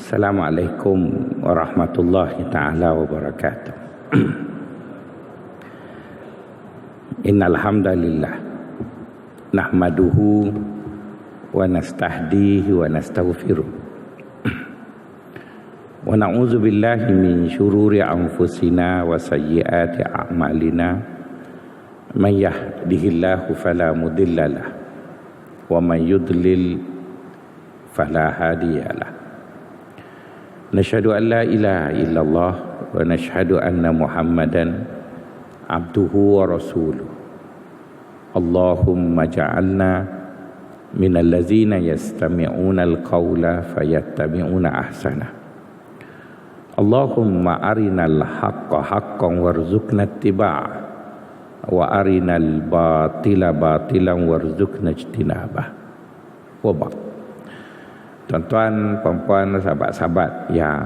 Assalamualaikum warahmatullahi ta'ala wabarakatuh. Innal hamdalillah nahmaduhu wa nastahdihi wa nastaghfiruh wa na'udzu billahi min syururi anfusina wa sayyiati a'malina. Man yahdihillahu fala mudhillalah wa man yudlil fala hadiyalah. Nashhadu an la ilaha illallah wa nashhadu anna Muhammadan abduhu wa rasuluh. Allahumma ja'alna minal ladzina yastami'una al-qawla fayattabi'una ahsana. Allahumma arinal haqqa haqqan warzuqna ittiba'ah wa arinal batila batilan warzuqna ijtinabah. Wa ba'd. Tuan-tuan, puan-puan, sahabat-sahabat yang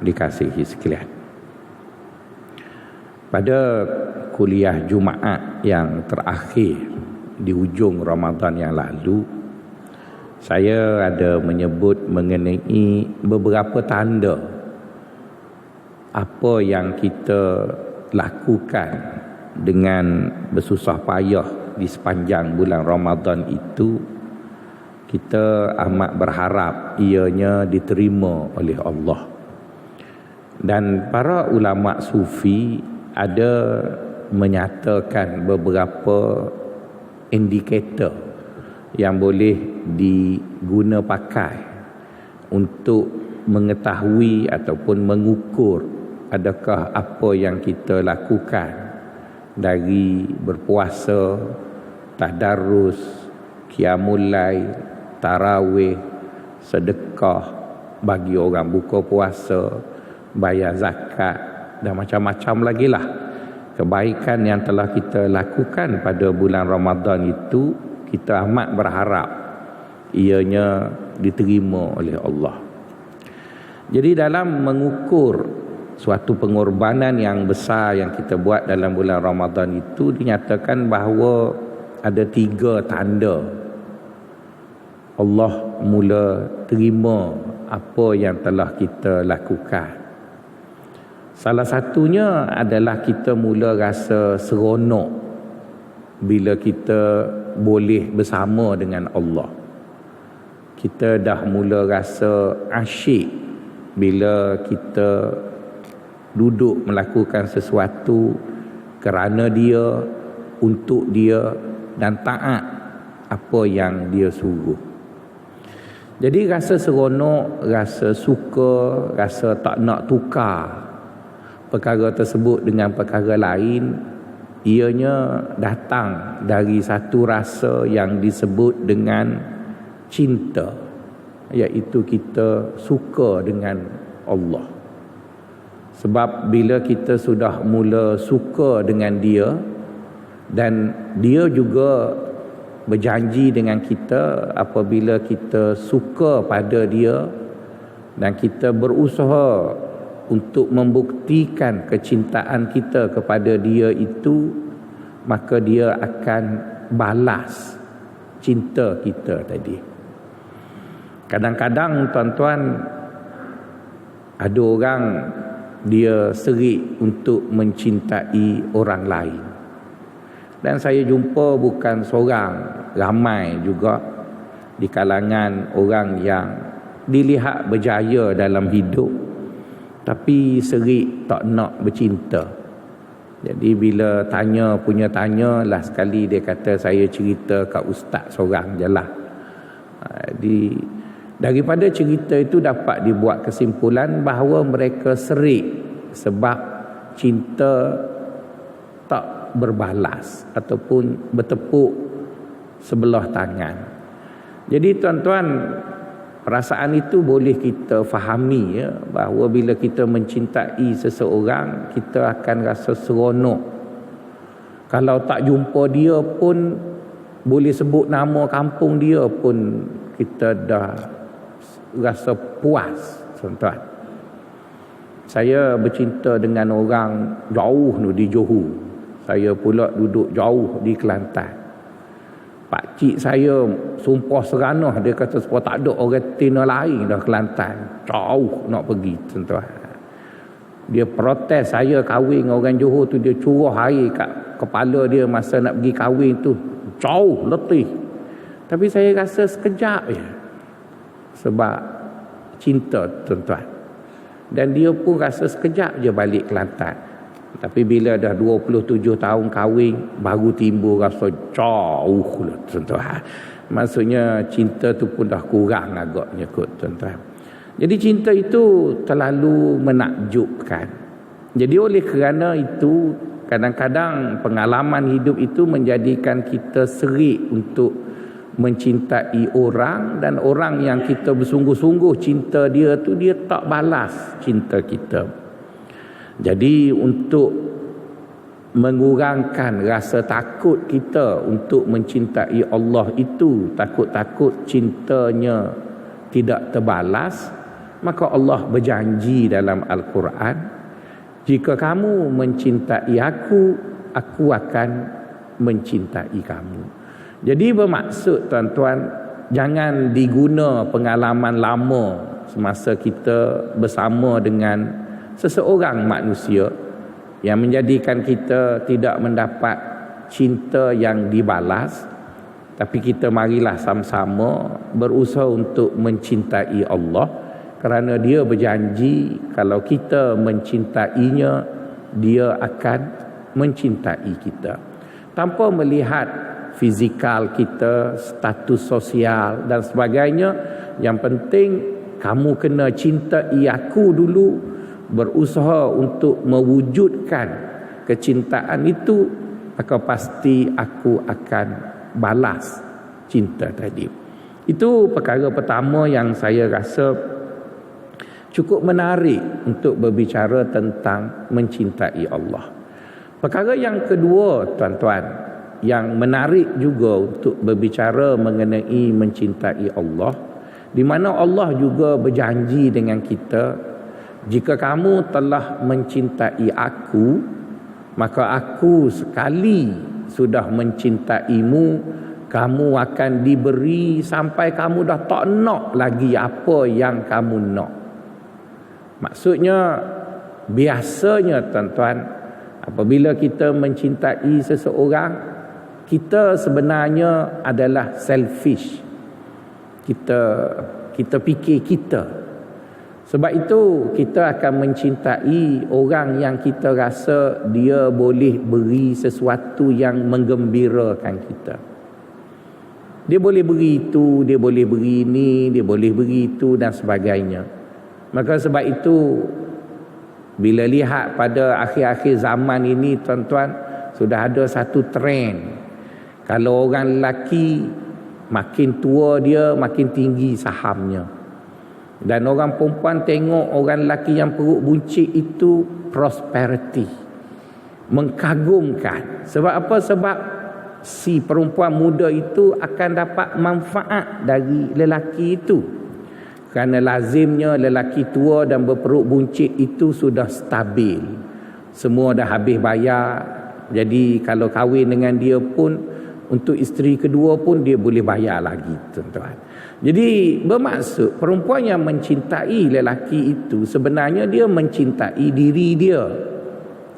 dikasihi sekalian, pada kuliah Jumaat yang terakhir di hujung Ramadan yang lalu, saya ada menyebut mengenai beberapa tanda apa yang kita lakukan dengan bersusah payah di sepanjang bulan Ramadan itu. Kita amat berharap ianya diterima oleh Allah. Dan para ulama sufi ada menyatakan beberapa indikator yang boleh diguna pakai untuk mengetahui ataupun mengukur adakah apa yang kita lakukan dari berpuasa, tadarus, qiyamul lail, tarawih, sedekah bagi orang buka puasa, bayar zakat dan macam-macam lagi lah kebaikan yang telah kita lakukan pada bulan Ramadan itu. Kita amat berharap ianya diterima oleh Allah. Jadi dalam mengukur suatu pengorbanan yang besar yang kita buat dalam bulan Ramadan itu, dinyatakan bahawa ada 3 tanda Allah mula terima apa yang telah kita lakukan. Salah satunya adalah kita mula rasa seronok bila kita boleh bersama dengan Allah. Kita dah mula rasa asyik bila kita duduk melakukan sesuatu kerana Dia, untuk Dia, dan taat apa yang Dia suruh. Jadi rasa seronok, rasa suka, rasa tak nak tukar perkara tersebut dengan perkara lain, ianya datang dari satu rasa yang disebut dengan cinta, iaitu kita suka dengan Allah. Sebab bila kita sudah mula suka dengan Dia, dan Dia juga berjanji dengan kita apabila kita suka pada Dia dan kita berusaha untuk membuktikan kecintaan kita kepada Dia itu, maka Dia akan balas cinta kita tadi. Kadang-kadang tuan-tuan, ada orang dia serik untuk mencintai orang lain. Dan saya jumpa bukan seorang, ramai juga di kalangan orang yang dilihat berjaya dalam hidup, tapi serik tak nak bercinta. Jadi bila punya tanya lah sekali, dia kata saya cerita kat ustaz seorang je lah. Daripada cerita itu dapat dibuat kesimpulan bahawa mereka serik sebab cinta tak berbalas ataupun bertepuk sebelah tangan. Jadi tuan-tuan, perasaan itu boleh kita fahami, ya, bahawa bila kita mencintai seseorang, kita akan rasa seronok. Kalau tak jumpa dia pun, boleh sebut nama kampung dia pun, kita dah rasa puas, tuan-tuan. Saya bercinta dengan orang jauh di Johor. Saya pula duduk jauh di Kelantan. Pak cik saya sumpah seranah, dia kata supaya tak ada orang tina lain dah Kelantan. Jauh nak pergi tuan-tuan. Dia protes saya kahwin dengan orang Johor tu, dia curah air kat kepala dia masa nak pergi kahwin tu. Jauh, letih. Tapi saya rasa sekejap je. Sebab cinta tuan-tuan. Dan dia pun rasa sekejap je balik Kelantan. Tapi bila dah 27 tahun kahwin, baru timbul rasa jauh lah tuan-tuan. Maksudnya cinta tu pun dah kurang agaknya kot tuan-tuan. Jadi cinta itu terlalu menakjubkan. Jadi oleh kerana itu, kadang-kadang pengalaman hidup itu menjadikan kita serik untuk mencintai orang, dan orang yang kita bersungguh-sungguh cinta dia tu, dia tak balas cinta kita. Jadi untuk mengurangkan rasa takut kita untuk mencintai Allah itu, takut-takut cintanya tidak terbalas, maka Allah berjanji dalam Al-Quran, jika kamu mencintai aku akan mencintai kamu. Jadi bermaksud tuan-tuan, jangan diguna pengalaman lama semasa kita bersama dengan seseorang manusia yang menjadikan kita tidak mendapat cinta yang dibalas. Tapi kita marilah sama-sama berusaha untuk mencintai Allah, kerana dia berjanji kalau kita mencintainya, dia akan mencintai kita tanpa melihat fizikal kita, status sosial dan sebagainya. Yang penting kamu kena cintai aku dulu, berusaha untuk mewujudkan kecintaan itu, maka pasti aku akan balas cinta tadi. Itu perkara pertama yang saya rasa cukup menarik untuk berbicara tentang mencintai Allah. Perkara yang kedua tuan-tuan, yang menarik juga untuk berbicara mengenai mencintai Allah, di mana Allah juga berjanji dengan kita, jika kamu telah mencintai aku, maka aku sekali sudah mencintaimu, kamu akan diberi sampai kamu dah tak nak lagi apa yang kamu nak. Maksudnya, biasanya tuan-tuan, apabila kita mencintai seseorang, kita sebenarnya adalah selfish. Kita fikir kita. Sebab itu kita akan mencintai orang yang kita rasa dia boleh beri sesuatu yang menggembirakan kita. Dia boleh beri itu, dia boleh beri ini, dia boleh beri itu dan sebagainya. Maka sebab itu, bila lihat pada akhir-akhir zaman ini tuan-tuan, sudah ada satu trend. Kalau orang lelaki makin tua dia, makin tinggi sahamnya. Dan orang perempuan tengok orang lelaki yang perut buncit itu prosperity, mengagumkan. Sebab apa? Sebab si perempuan muda itu akan dapat manfaat dari lelaki itu. Kerana lazimnya lelaki tua dan berperut buncit itu sudah stabil, semua dah habis bayar. Jadi kalau kahwin dengan dia pun, untuk isteri kedua pun dia boleh bayar lagi tuan-tuan. Jadi bermaksud perempuan yang mencintai lelaki itu sebenarnya dia mencintai diri dia,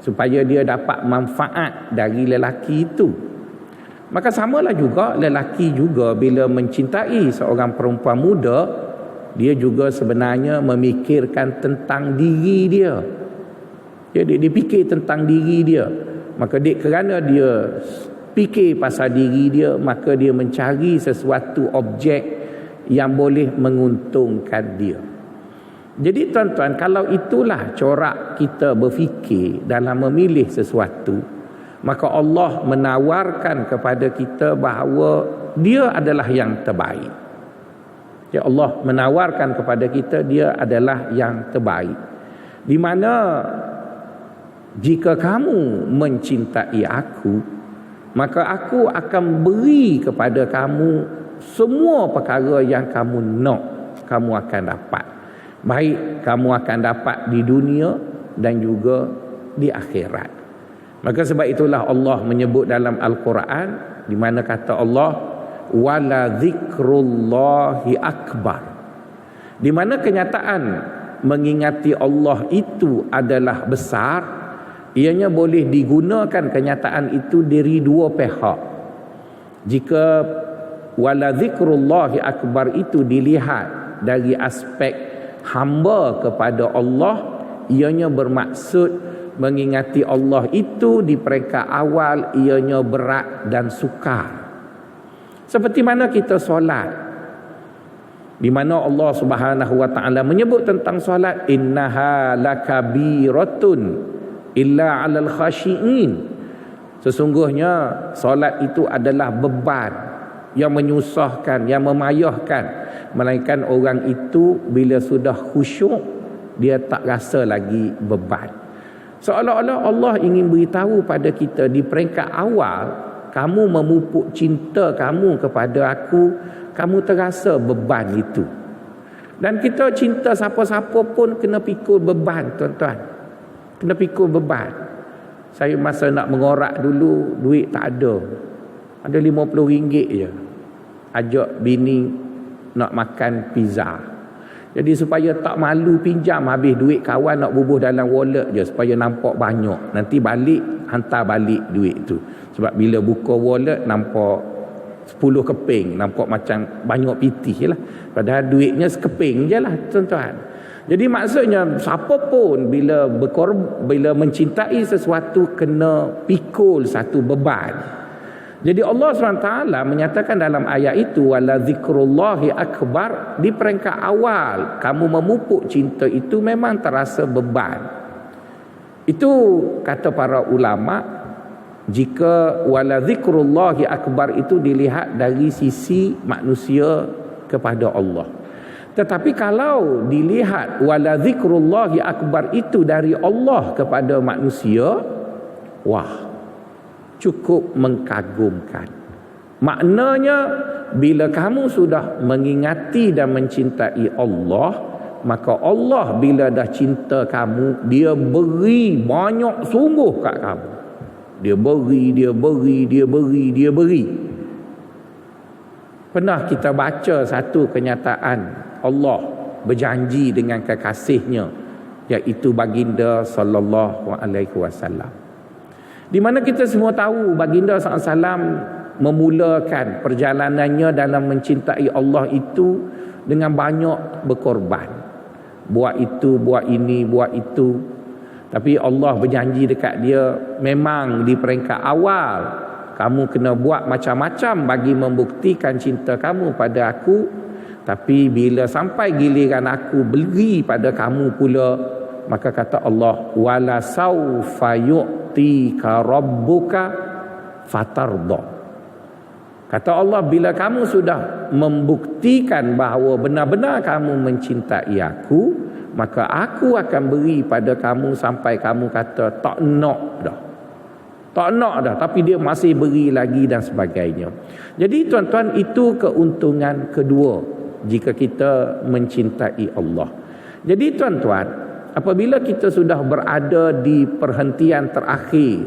supaya dia dapat manfaat dari lelaki itu. Maka samalah juga lelaki juga bila mencintai seorang perempuan muda, dia juga sebenarnya memikirkan tentang diri dia. Dia fikir tentang diri dia. Maka kerana dia fikir pasal diri dia, maka dia mencari sesuatu objek yang boleh menguntungkan dia. Jadi tuan-tuan, kalau itulah corak kita berfikir dalam memilih sesuatu, maka Allah menawarkan kepada kita bahawa dia adalah yang terbaik. Ya, Allah menawarkan kepada kita dia adalah yang terbaik. Di mana jika kamu mencintai aku, maka aku akan beri kepada kamu semua perkara yang kamu nak, kamu akan dapat. Baik kamu akan dapat di dunia dan juga di akhirat. Maka sebab itulah Allah menyebut dalam Al-Quran, di mana kata Allah, wala dzikrullahi akbar. Di mana kenyataan mengingati Allah itu adalah besar, ianya boleh digunakan kenyataan itu dari dua pihak. Jika wala dzikrullahi akbar itu dilihat dari aspek hamba kepada Allah, ianya bermaksud mengingati Allah itu di peringkat awal ianya berat dan sukar. Seperti mana kita solat, di mana Allah Subhanahu wa taala menyebut tentang solat, innaha lakabiratun illa 'alal khashiin. Sesungguhnya solat itu adalah beban yang menyusahkan, yang memayahkan, melainkan orang itu bila sudah khusyuk dia tak rasa lagi beban. Seolah-olah Allah ingin beritahu pada kita di peringkat awal, kamu memupuk cinta kamu kepada aku, kamu terasa beban itu. Dan kita cinta siapa-siapa pun kena pikul beban, tuan-tuan. Kena pikul beban. Saya masa nak mengorak dulu, duit tak ada. Ada RM50 je. Ajak bini nak makan pizza. Jadi supaya tak malu pinjam habis duit kawan nak bubuh dalam wallet je supaya nampak banyak. Nanti balik, hantar balik duit tu. Sebab bila buka wallet nampak 10 keping, nampak macam banyak pitih lah. Padahal duitnya sekeping je lah, tuan-tuan. Jadi maksudnya siapa pun bila mencintai sesuatu kena pikul satu beban. Jadi Allah SWT menyatakan dalam ayat itu, wala dzikrullahi akbar, di peringkat awal kamu memupuk cinta itu memang terasa beban. Itu kata para ulama, jika wala dzikrullahi akbar itu dilihat dari sisi manusia kepada Allah. Tetapi kalau dilihat wala dzikrullahi akbar itu dari Allah kepada manusia, wah, cukup mengagumkan. Maknanya bila kamu sudah mengingati dan mencintai Allah, maka Allah bila dah cinta kamu, dia beri banyak sungguh kat kamu. Dia beri. Pernah kita baca satu kenyataan Allah berjanji dengan kekasihnya, iaitu baginda sallallahu alaihi wasallam. Di mana kita semua tahu baginda SAW memulakan perjalanannya dalam mencintai Allah itu dengan banyak berkorban. Buat itu, buat ini, buat itu. Tapi Allah berjanji dekat dia, memang di peringkat awal kamu kena buat macam-macam bagi membuktikan cinta kamu pada aku. Tapi bila sampai giliran aku beri pada kamu pula, maka kata Allah, wala saufa yu'tika rabbuka fatarda. Kata Allah, bila kamu sudah membuktikan bahawa benar-benar kamu mencintai aku, maka aku akan beri pada kamu sampai kamu kata tak nak dah, tapi dia masih beri lagi dan sebagainya. Jadi tuan-tuan, itu keuntungan kedua jika kita mencintai Allah. Jadi tuan-tuan, apabila kita sudah berada di perhentian terakhir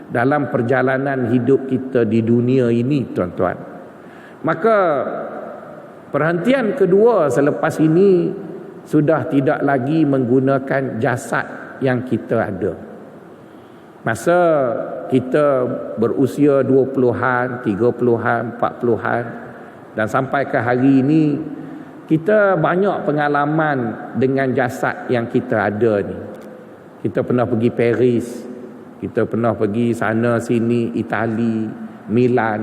dalam perjalanan hidup kita di dunia ini, tuan-tuan, maka perhentian kedua selepas ini sudah tidak lagi menggunakan jasad yang kita ada. Masa kita berusia 20-an, 30-an, 40-an dan sampai ke hari ini, kita banyak pengalaman dengan jasad yang kita ada ni. Kita pernah pergi Paris, kita pernah pergi sana sini, Itali, Milan,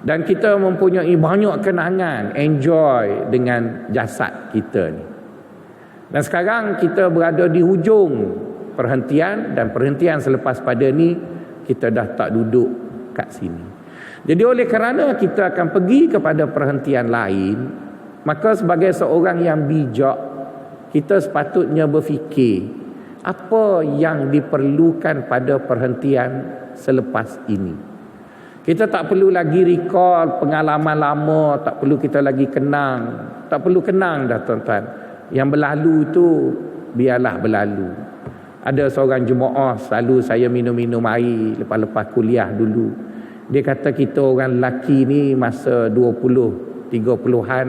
dan kita mempunyai banyak kenangan, enjoy dengan jasad kita ni. Dan sekarang kita berada di hujung perhentian, dan perhentian selepas pada ni kita dah tak duduk kat sini. Jadi oleh kerana kita akan pergi kepada perhentian lain, maka sebagai seorang yang bijak, kita sepatutnya berfikir apa yang diperlukan pada perhentian selepas ini. Kita tak perlu lagi recall pengalaman lama, tak perlu kita lagi kenang. Tak perlu kenang dah, tuan-tuan. Yang berlalu tu biarlah berlalu. Ada seorang jemaah, selalu saya minum-minum air lepas-lepas kuliah dulu. Dia kata kita orang lelaki ni masa 20, 30-an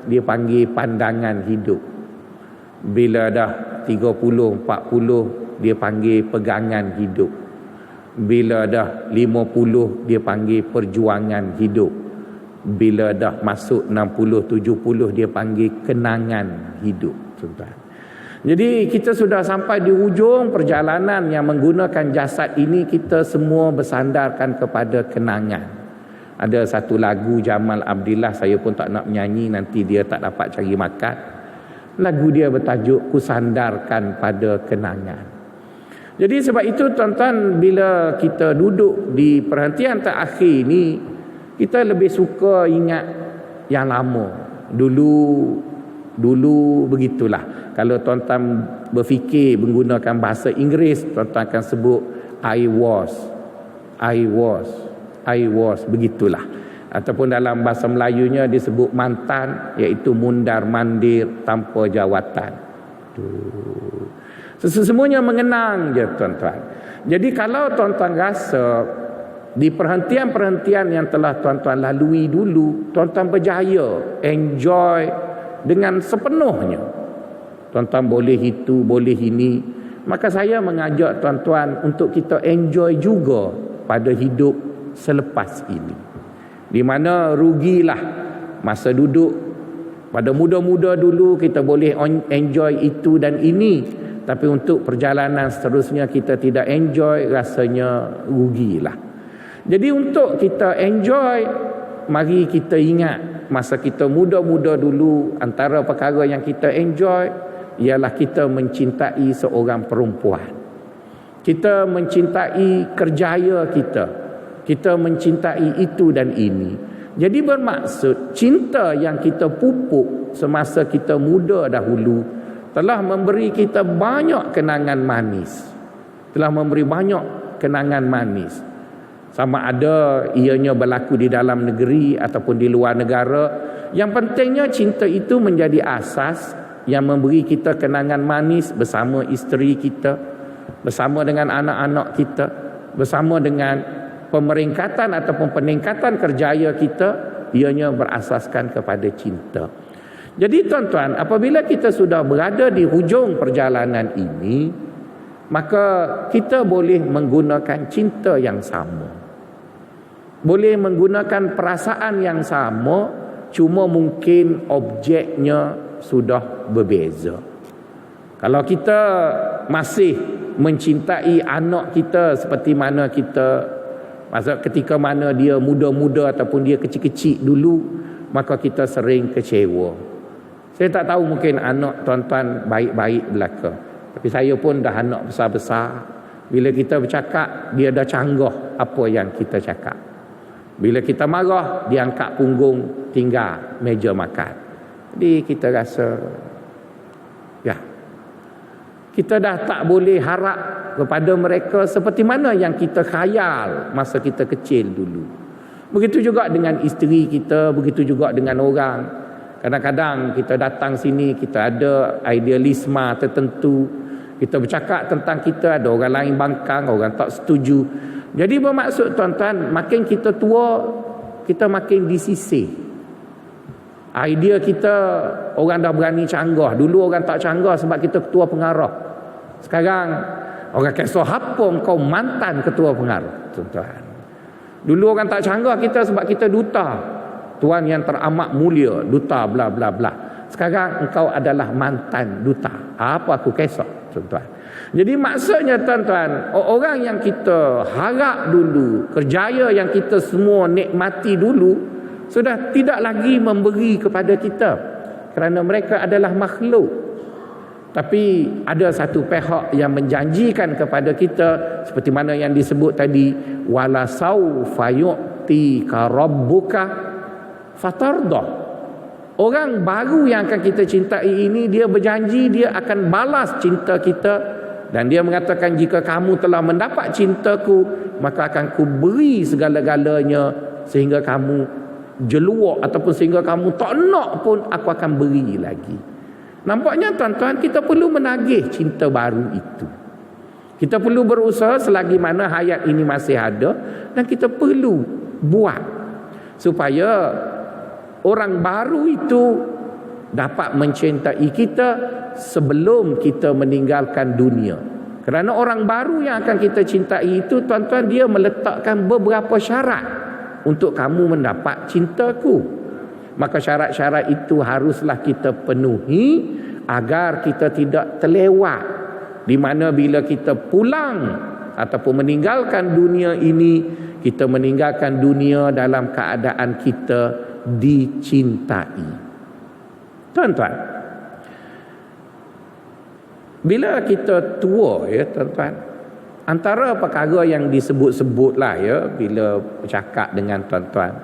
dia panggil pandangan hidup. Bila dah 30, 40 dia panggil pegangan hidup. Bila dah 50 dia panggil perjuangan hidup. Bila dah masuk 60, 70 dia panggil kenangan hidup, tuan-tuan. Jadi kita sudah sampai di hujung perjalanan yang menggunakan jasad ini, kita semua bersandarkan kepada kenangan. Ada satu lagu Jamal Abdillah, saya pun tak nak menyanyi, nanti dia tak dapat cari makan. Lagu dia bertajuk Ku Sandarkan Pada Kenangan. Jadi sebab itu tuan-tuan, bila kita duduk di perhentian terakhir ni, kita lebih suka ingat yang lama. Dulu begitulah. Kalau tuan-tuan berfikir menggunakan bahasa Inggeris, tuan-tuan akan sebut I was, begitulah. Ataupun dalam bahasa Melayunya disebut mantan, iaitu mundar mandir tanpa jawatan. Semuanya mengenang je, tuan-tuan. Jadi kalau tuan-tuan rasa di perhentian-perhentian yang telah tuan-tuan lalui dulu, tuan-tuan berjaya enjoy dengan sepenuhnya, tuan-tuan boleh itu, boleh ini, maka saya mengajak tuan-tuan untuk kita enjoy juga pada hidup selepas ini. Di mana rugilah masa duduk pada muda-muda dulu kita boleh enjoy itu dan ini, tapi untuk perjalanan seterusnya kita tidak enjoy, rasanya rugilah. Jadi untuk kita enjoy, mari kita ingat masa kita muda-muda dulu, antara perkara yang kita enjoy ialah kita mencintai seorang perempuan. Kita mencintai kerjaya kita mencintai itu dan ini. Jadi bermaksud cinta yang kita pupuk semasa kita muda dahulu telah memberi kita banyak kenangan manis. Sama ada ianya berlaku di dalam negeri ataupun di luar negara. Yang pentingnya cinta itu menjadi asas yang memberi kita kenangan manis bersama isteri kita, bersama dengan anak-anak kita, bersama dengan pemeringkatan ataupun peningkatan kerjaya kita, ianya berasaskan kepada cinta. Jadi tuan-tuan, apabila kita sudah berada di hujung perjalanan ini, maka kita boleh menggunakan cinta yang sama, boleh menggunakan perasaan yang sama, cuma mungkin objeknya sudah berbeza. Kalau kita masih mencintai anak kita seperti mana kita masa ketika mana dia muda-muda ataupun dia kecil-kecil dulu, maka kita sering kecewa. Saya tak tahu, mungkin anak tuan-tuan baik-baik belaka, tapi saya pun dah anak besar-besar. Bila kita bercakap, dia dah canggah apa yang kita cakap. Bila kita marah, dia angkat punggung, tinggal meja makan. Jadi kita rasa, kita dah tak boleh harap kepada mereka seperti mana yang kita khayal masa kita kecil dulu. Begitu juga dengan isteri kita, begitu juga dengan orang. Kadang-kadang kita datang sini, kita ada idealisme tertentu, kita bercakap tentang kita, ada orang lain bangkang, orang tak setuju. Jadi bermaksud tuan-tuan, makin kita tua, kita makin disisih. Idea kita, orang dah berani canggah. Dulu orang tak canggah sebab kita ketua pengarah. Sekarang orang kisah apa kau mantan ketua pengarah, tuan-tuan. Dulu orang tak canggah kita sebab kita duta, tuan yang teramat mulia, duta bla bla bla. Sekarang engkau adalah mantan duta. Apa aku kisah, tuan-tuan. Jadi maksudnya tuan-tuan, orang yang kita harap dulu, kerjaya yang kita semua nikmati dulu, sudah tidak lagi memberi kepada kita, kerana mereka adalah makhluk. Tapi ada satu pihak yang menjanjikan kepada kita, seperti mana yang disebut tadi, wala saufa yu'tika rabbuka fatardah. Orang baru yang akan kita cintai ini, dia berjanji dia akan balas cinta kita. Dan dia mengatakan, jika kamu telah mendapat cintaku, maka akan ku beri segala-galanya, sehingga kamu jeluak ataupun sehingga kamu tak nak pun, aku akan beri lagi. Nampaknya tuan-tuan, kita perlu menagih cinta baru itu. Kita perlu berusaha selagi mana hayat ini masih ada, dan kita perlu buat supaya orang baru itu dapat mencintai kita sebelum kita meninggalkan dunia. Kerana orang baru yang akan kita cintai itu, tuan-tuan, dia meletakkan beberapa syarat untuk kamu mendapat cintaku. Maka syarat-syarat itu haruslah kita penuhi agar kita tidak terlewat, di mana bila kita pulang ataupun meninggalkan dunia ini, kita meninggalkan dunia dalam keadaan kita dicintai. Tuan-tuan, bila kita tua, ya tuan-tuan, antara perkara yang disebut-sebutlah ya bila bercakap dengan tuan-tuan,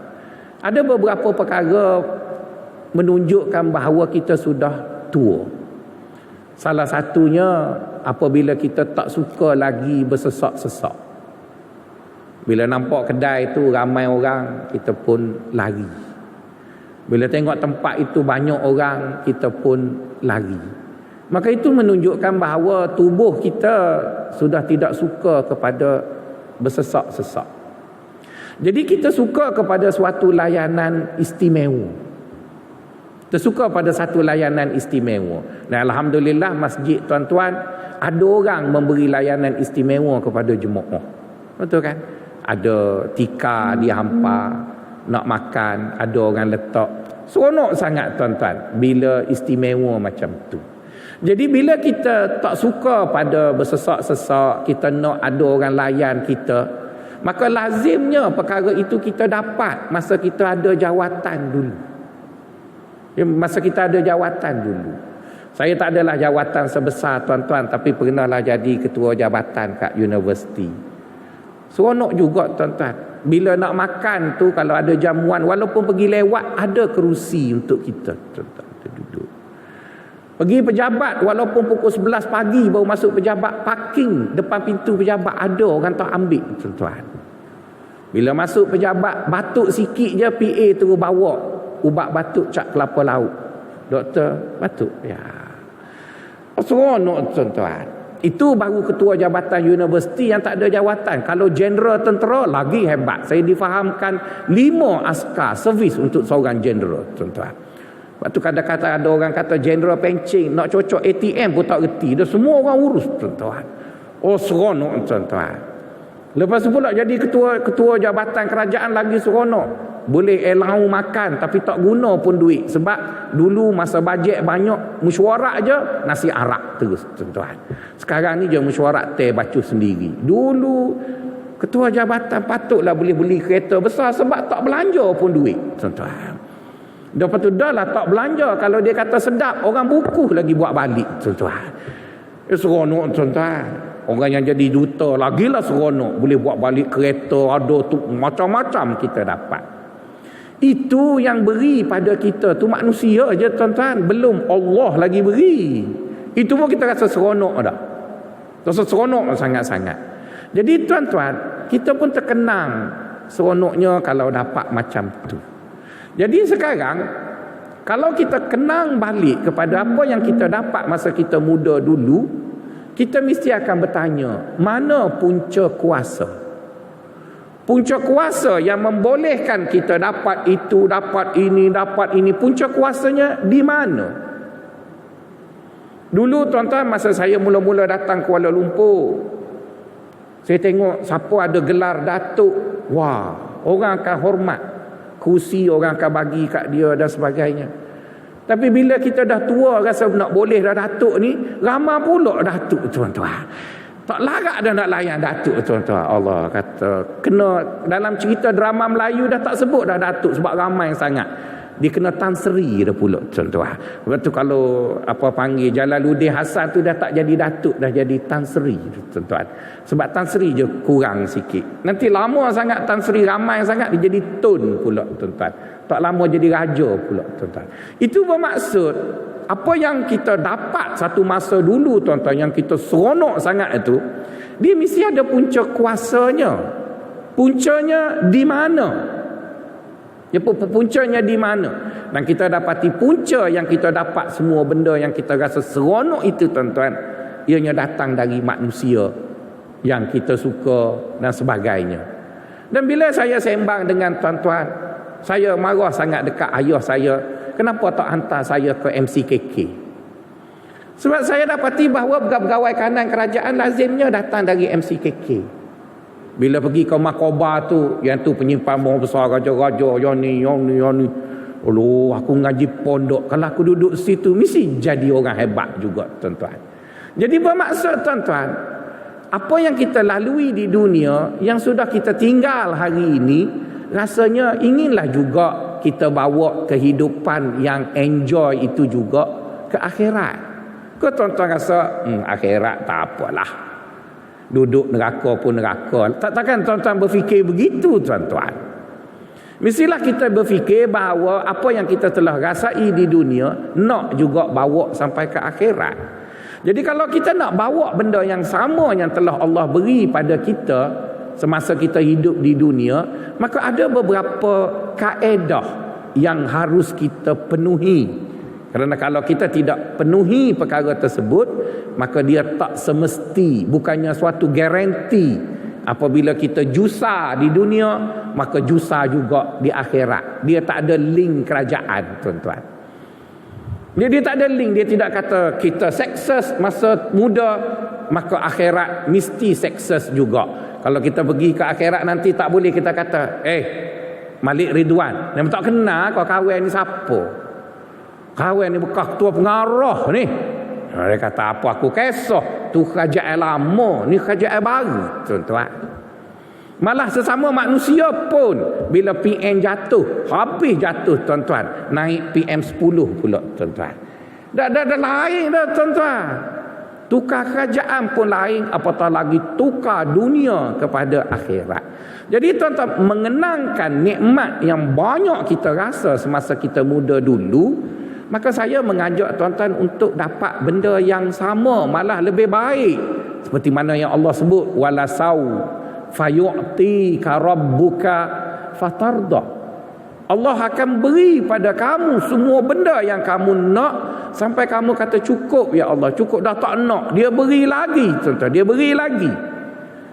ada beberapa perkara menunjukkan bahawa kita sudah tua. Salah satunya apabila kita tak suka lagi bersesak-sesak. Bila nampak kedai tu ramai orang, kita pun lari. Bila tengok tempat itu banyak orang, kita pun lari. Maka itu menunjukkan bahawa tubuh kita sudah tidak suka kepada bersesak-sesak. Jadi kita suka kepada suatu layanan istimewa. Kita suka pada satu layanan istimewa. Dan alhamdulillah masjid tuan-tuan, ada orang memberi layanan istimewa kepada jemaah. Betul kan? Ada tikar dihampa, nak makan, ada orang letak. Seronok sangat tuan-tuan bila istimewa macam tu. Jadi bila kita tak suka pada bersesak-sesak, kita nak ada orang layan kita, maka lazimnya perkara itu kita dapat masa kita ada jawatan dulu. Masa kita ada jawatan dulu. Saya tak adalah jawatan sebesar tuan-tuan, tapi pernahlah jadi ketua jabatan kat universiti. Seronok juga tuan-tuan. Bila nak makan tu, kalau ada jamuan, walaupun pergi lewat, ada kerusi untuk kita tuan-tuan, kita duduk. Pergi pejabat, walaupun pukul 11 pagi baru masuk pejabat, parking depan pintu pejabat ada orang tak ambil tuan-tuan. Bila masuk pejabat, batuk sikit je, PA terus bawa ubat batuk cap kelapa laut. Doktor batuk, ya. Seronok tuan-tuan. Itu baru ketua jabatan universiti yang tak ada jawatan. Kalau jeneral tentera lagi hebat. Saya difahamkan 5 askar servis untuk seorang jeneral tuan-tuan. Waktu kadang-kadang ada orang kata jeneral pencing, nak cocok ATM pun tak reti. Dah semua orang urus tuan-tuan. Oh seronok tuan-tuan. Lepas tu pula jadi ketua jabatan kerajaan lagi seronok. Boleh allowance makan tapi tak guna pun duit. Sebab dulu masa bajet banyak, mesyuarat je nasi arak terus tuan-tuan. Sekarang ni je mesyuarat teh bacu sendiri. Dulu ketua jabatan patutlah boleh beli kereta besar sebab tak belanja pun duit tuan-tuan. Lepas tu dah lah tak belanja. Kalau dia kata sedap, orang bukuh lagi buat balik tuan-tuan. Seronok tuan-tuan. Orang yang jadi duta lagilah seronok. Boleh buat balik kereta, ada tu macam-macam kita dapat. Itu yang beri pada kita tu manusia je tuan-tuan. Belum Allah lagi beri. Itu pun kita rasa seronok dah. Rasa seronok sangat-sangat. Jadi tuan-tuan, kita pun terkenang seronoknya kalau dapat macam tu. Jadi sekarang, kalau kita kenang balik kepada apa yang kita dapat masa kita muda dulu, kita mesti akan bertanya, mana punca kuasa? Punca kuasa yang membolehkan kita dapat itu, dapat ini, punca kuasanya di mana? Dulu tuan-tuan, masa saya mula-mula datang Kuala Lumpur, saya tengok siapa ada gelar datuk, wah, orang akan hormat. Kursi orang akan bagi kat dia dan sebagainya. Tapi bila kita dah tua, rasa nak boleh dah datuk ni, ramai pula datuk tuan-tuan. Tak larat dah nak layan datuk tuan-tuan. Allah kata, kena dalam cerita drama Melayu dah tak sebut dah datuk sebab ramai sangat. Dia kena Tan Sri dah pula tuan-tuan. Lepas tu kalau apa panggil Jalaluddin Hasan tu dah tak jadi datuk, dah jadi Tan Sri tuan-tuan. Sebab Tan Sri je kurang sikit. Nanti lama sangat Tan Sri ramai sangat dia jadi Tun pula tuan-tuan. Tak lama jadi raja pula tuan-tuan. Itu bermaksud apa yang kita dapat satu masa dulu tuan-tuan, yang kita seronok sangat itu, dia mesti ada punca kuasanya. Puncanya di mana? Ya, puncanya di mana? Dan kita dapati punca yang kita dapat semua benda yang kita rasa seronok itu tuan-tuan, ianya datang dari manusia yang kita suka dan sebagainya. Dan bila saya sembang dengan tuan-tuan, saya marah sangat dekat ayah saya, kenapa tak hantar saya ke MCKK? Sebab saya dapati bahawa pegawai kanan kerajaan lazimnya datang dari MCKK. Bila pergi ke Makoba tu, yang tu penyimpan bawang besar, raja-raja, yang ni. Allah, aku ngaji pondok, kalau aku duduk situ mesti jadi orang hebat juga, tuan-tuan. Jadi bermaksud, tuan-tuan, apa yang kita lalui di dunia, yang sudah kita tinggal hari ini, rasanya inginlah juga kita bawa kehidupan yang enjoy itu juga ke akhirat. Kau tuan-tuan rasa akhirat tak apalah, duduk neraka pun neraka. Takkan tuan-tuan berfikir begitu, tuan-tuan. Mestilah kita berfikir bahawa apa yang kita telah rasai di dunia nak juga bawa sampai ke akhirat. Jadi kalau kita nak bawa benda yang sama yang telah Allah beri pada kita semasa kita hidup di dunia, maka ada beberapa kaedah yang harus kita penuhi. Kerana kalau kita tidak penuhi perkara tersebut, maka dia tak semesti, bukannya suatu garanti. Apabila kita jusa di dunia, maka jusa juga di akhirat. Dia tak ada link kerajaan, tuan-tuan. Dia tak ada link. Dia tidak kata kita sukses masa muda, maka akhirat mesti sukses juga. Kalau kita pergi ke akhirat nanti, tak boleh kita kata, Malik Ridwan, yang tak kenal kau kawan ni siapa? Kawan ni bekas ketua pengarah ni. Dia kata, apa aku kisah? Tu kerajaan lama, ni kerajaan baru, tuan-tuan. Malah sesama manusia pun, bila PM jatuh, habis jatuh, tuan-tuan, naik PM 10 pula, tuan-tuan. Dah lain dah, tuan-tuan. Tukar kerajaan pun lain, apatah lagi tukar dunia kepada akhirat. Jadi tuan-tuan, mengenangkan nikmat yang banyak kita rasa semasa kita muda dulu, maka saya mengajak tuan-tuan untuk dapat benda yang sama, malah lebih baik. Seperti mana yang Allah sebut, walasau fayu'tika rabbuka fatardah. Allah akan beri pada kamu semua benda yang kamu nak sampai kamu kata cukup ya Allah, cukup dah tak nak. Dia beri lagi, tuan-tuan, dia beri lagi.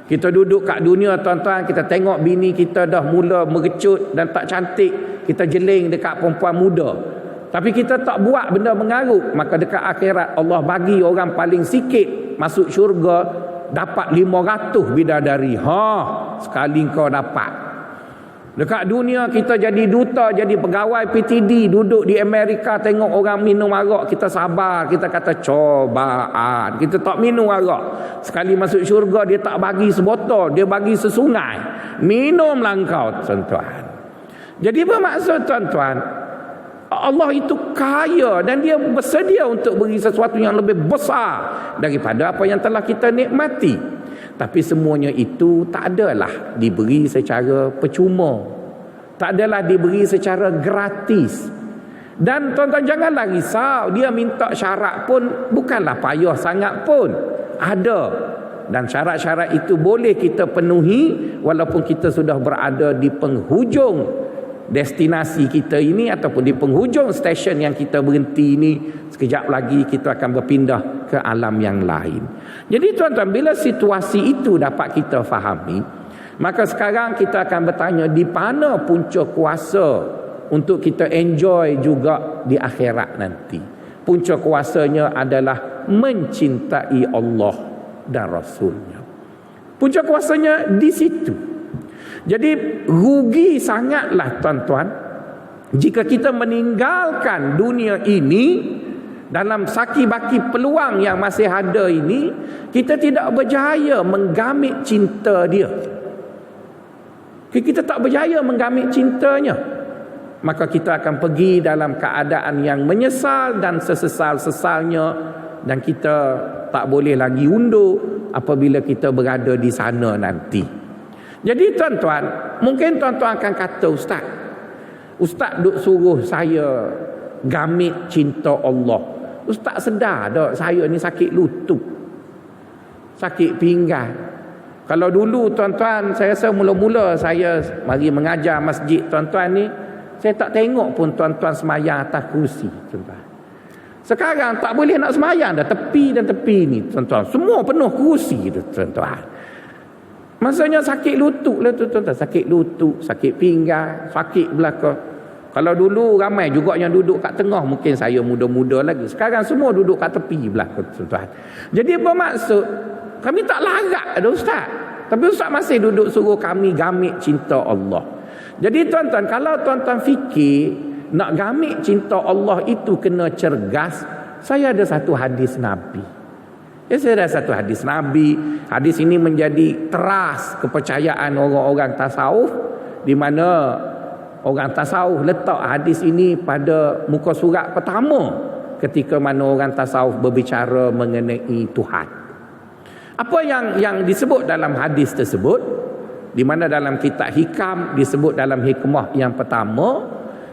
Kita duduk kat dunia, tuan-tuan, kita tengok bini kita dah mula mengecut dan tak cantik, kita jeling dekat perempuan muda. Tapi kita tak buat benda mengarut, maka dekat akhirat Allah bagi orang paling sikit masuk syurga dapat 500 bidadari. Sekali kau dapat. Dekat dunia kita jadi duta, jadi pegawai PTD, duduk di Amerika tengok orang minum arak, kita sabar, kita kata cobaan, kita tak minum arak. Sekali masuk syurga dia tak bagi sebotol, dia bagi sesungai. Minumlah engkau, tuan-tuan. Jadi bermaksud, tuan-tuan, Allah itu kaya dan dia bersedia untuk beri sesuatu yang lebih besar daripada apa yang telah kita nikmati. Tapi semuanya itu tak adalah diberi secara percuma, tak adalah diberi secara gratis. Dan tuan-tuan janganlah risau, dia minta syarat pun bukanlah payah sangat pun, ada. Dan syarat-syarat itu boleh kita penuhi walaupun kita sudah berada di penghujung destinasi kita ini ataupun di penghujung stesen yang kita berhenti ini. Sekejap lagi kita akan berpindah ke alam yang lain. Jadi tuan-tuan, bila situasi itu dapat kita fahami, maka sekarang kita akan bertanya, di mana punca kuasa untuk kita enjoy juga di akhirat nanti? Punca kuasanya adalah mencintai Allah dan Rasulnya. Punca kuasanya di situ. Jadi rugi sangatlah, tuan-tuan, jika kita meninggalkan dunia ini dalam saki-baki peluang yang masih ada ini, kita tidak berjaya menggamit cinta dia. Kita tak berjaya menggamit cintanya, maka kita akan pergi dalam keadaan yang menyesal dan sesesal-sesalnya, dan kita tak boleh lagi undur apabila kita berada di sana nanti. Jadi tuan-tuan, mungkin tuan-tuan akan kata, Ustaz duk suruh saya gamit cinta Allah. Ustaz sedar tak saya ni sakit lutut, sakit pinggang. Kalau dulu, tuan-tuan, saya rasa mula-mula saya mari mengajar masjid, tuan-tuan ni, saya tak tengok pun tuan-tuan semayang atas kerusi, tuan-tuan. Sekarang tak boleh nak semayang dah, tepi dan tepi ni, tuan-tuan, semua penuh kerusi tu, tuan-tuan. Maksudnya sakit lutut lah tu tuan-tuan. Sakit lutut, sakit pinggang, sakit belakang. Kalau dulu ramai juga yang duduk kat tengah, mungkin saya muda-muda lagi. Sekarang semua duduk kat tepi belakang tuan-tuan. Jadi apa maksud? Kami tak larat ada ustaz. Tapi ustaz masih duduk suruh kami gamit cinta Allah. Jadi tuan-tuan, kalau tuan-tuan fikir nak gamit cinta Allah itu kena cergas, saya ada satu hadis Nabi. Saya ada satu hadis Nabi. Hadis ini menjadi teras kepercayaan orang-orang tasawuf, di mana orang tasawuf letak hadis ini pada muka surat pertama ketika mana orang tasawuf berbicara mengenai Tuhan. Apa yang disebut dalam hadis tersebut, di mana dalam kitab Hikam disebut dalam hikmah yang pertama,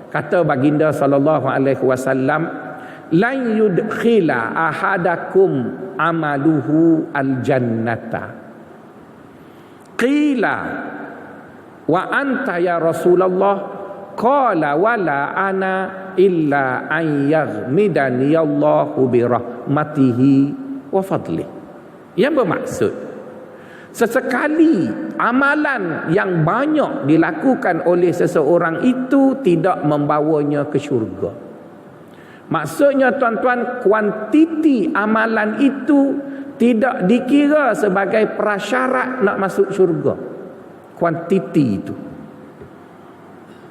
kata baginda sallallahu alaihi wasallam, lan yudkhila ahadakum amaluhu aljannata. Qila wa anta ya Rasulullah? Qala wala ana illa an yaghmidani Allahu bi rahmatihi wa fadli. Yang bermaksud, sesekali amalan yang banyak dilakukan oleh seseorang itu tidak membawanya ke syurga. Maksudnya tuan-tuan, kuantiti amalan itu tidak dikira sebagai prasyarat nak masuk syurga. Kuantiti itu.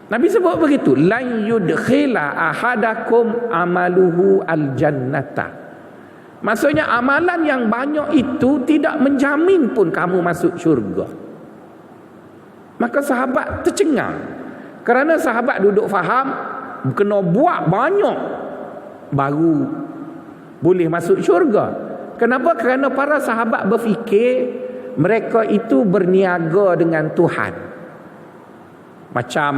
Nabi sebut begitu, lan yudkhila ahadakum amaluhu aljannata. Maksudnya amalan yang banyak itu tidak menjamin pun kamu masuk syurga. Maka sahabat tercengang, kerana sahabat duduk faham kena buat banyak baru boleh masuk syurga. Kenapa? Kerana para sahabat berfikir mereka itu berniaga dengan Tuhan. Macam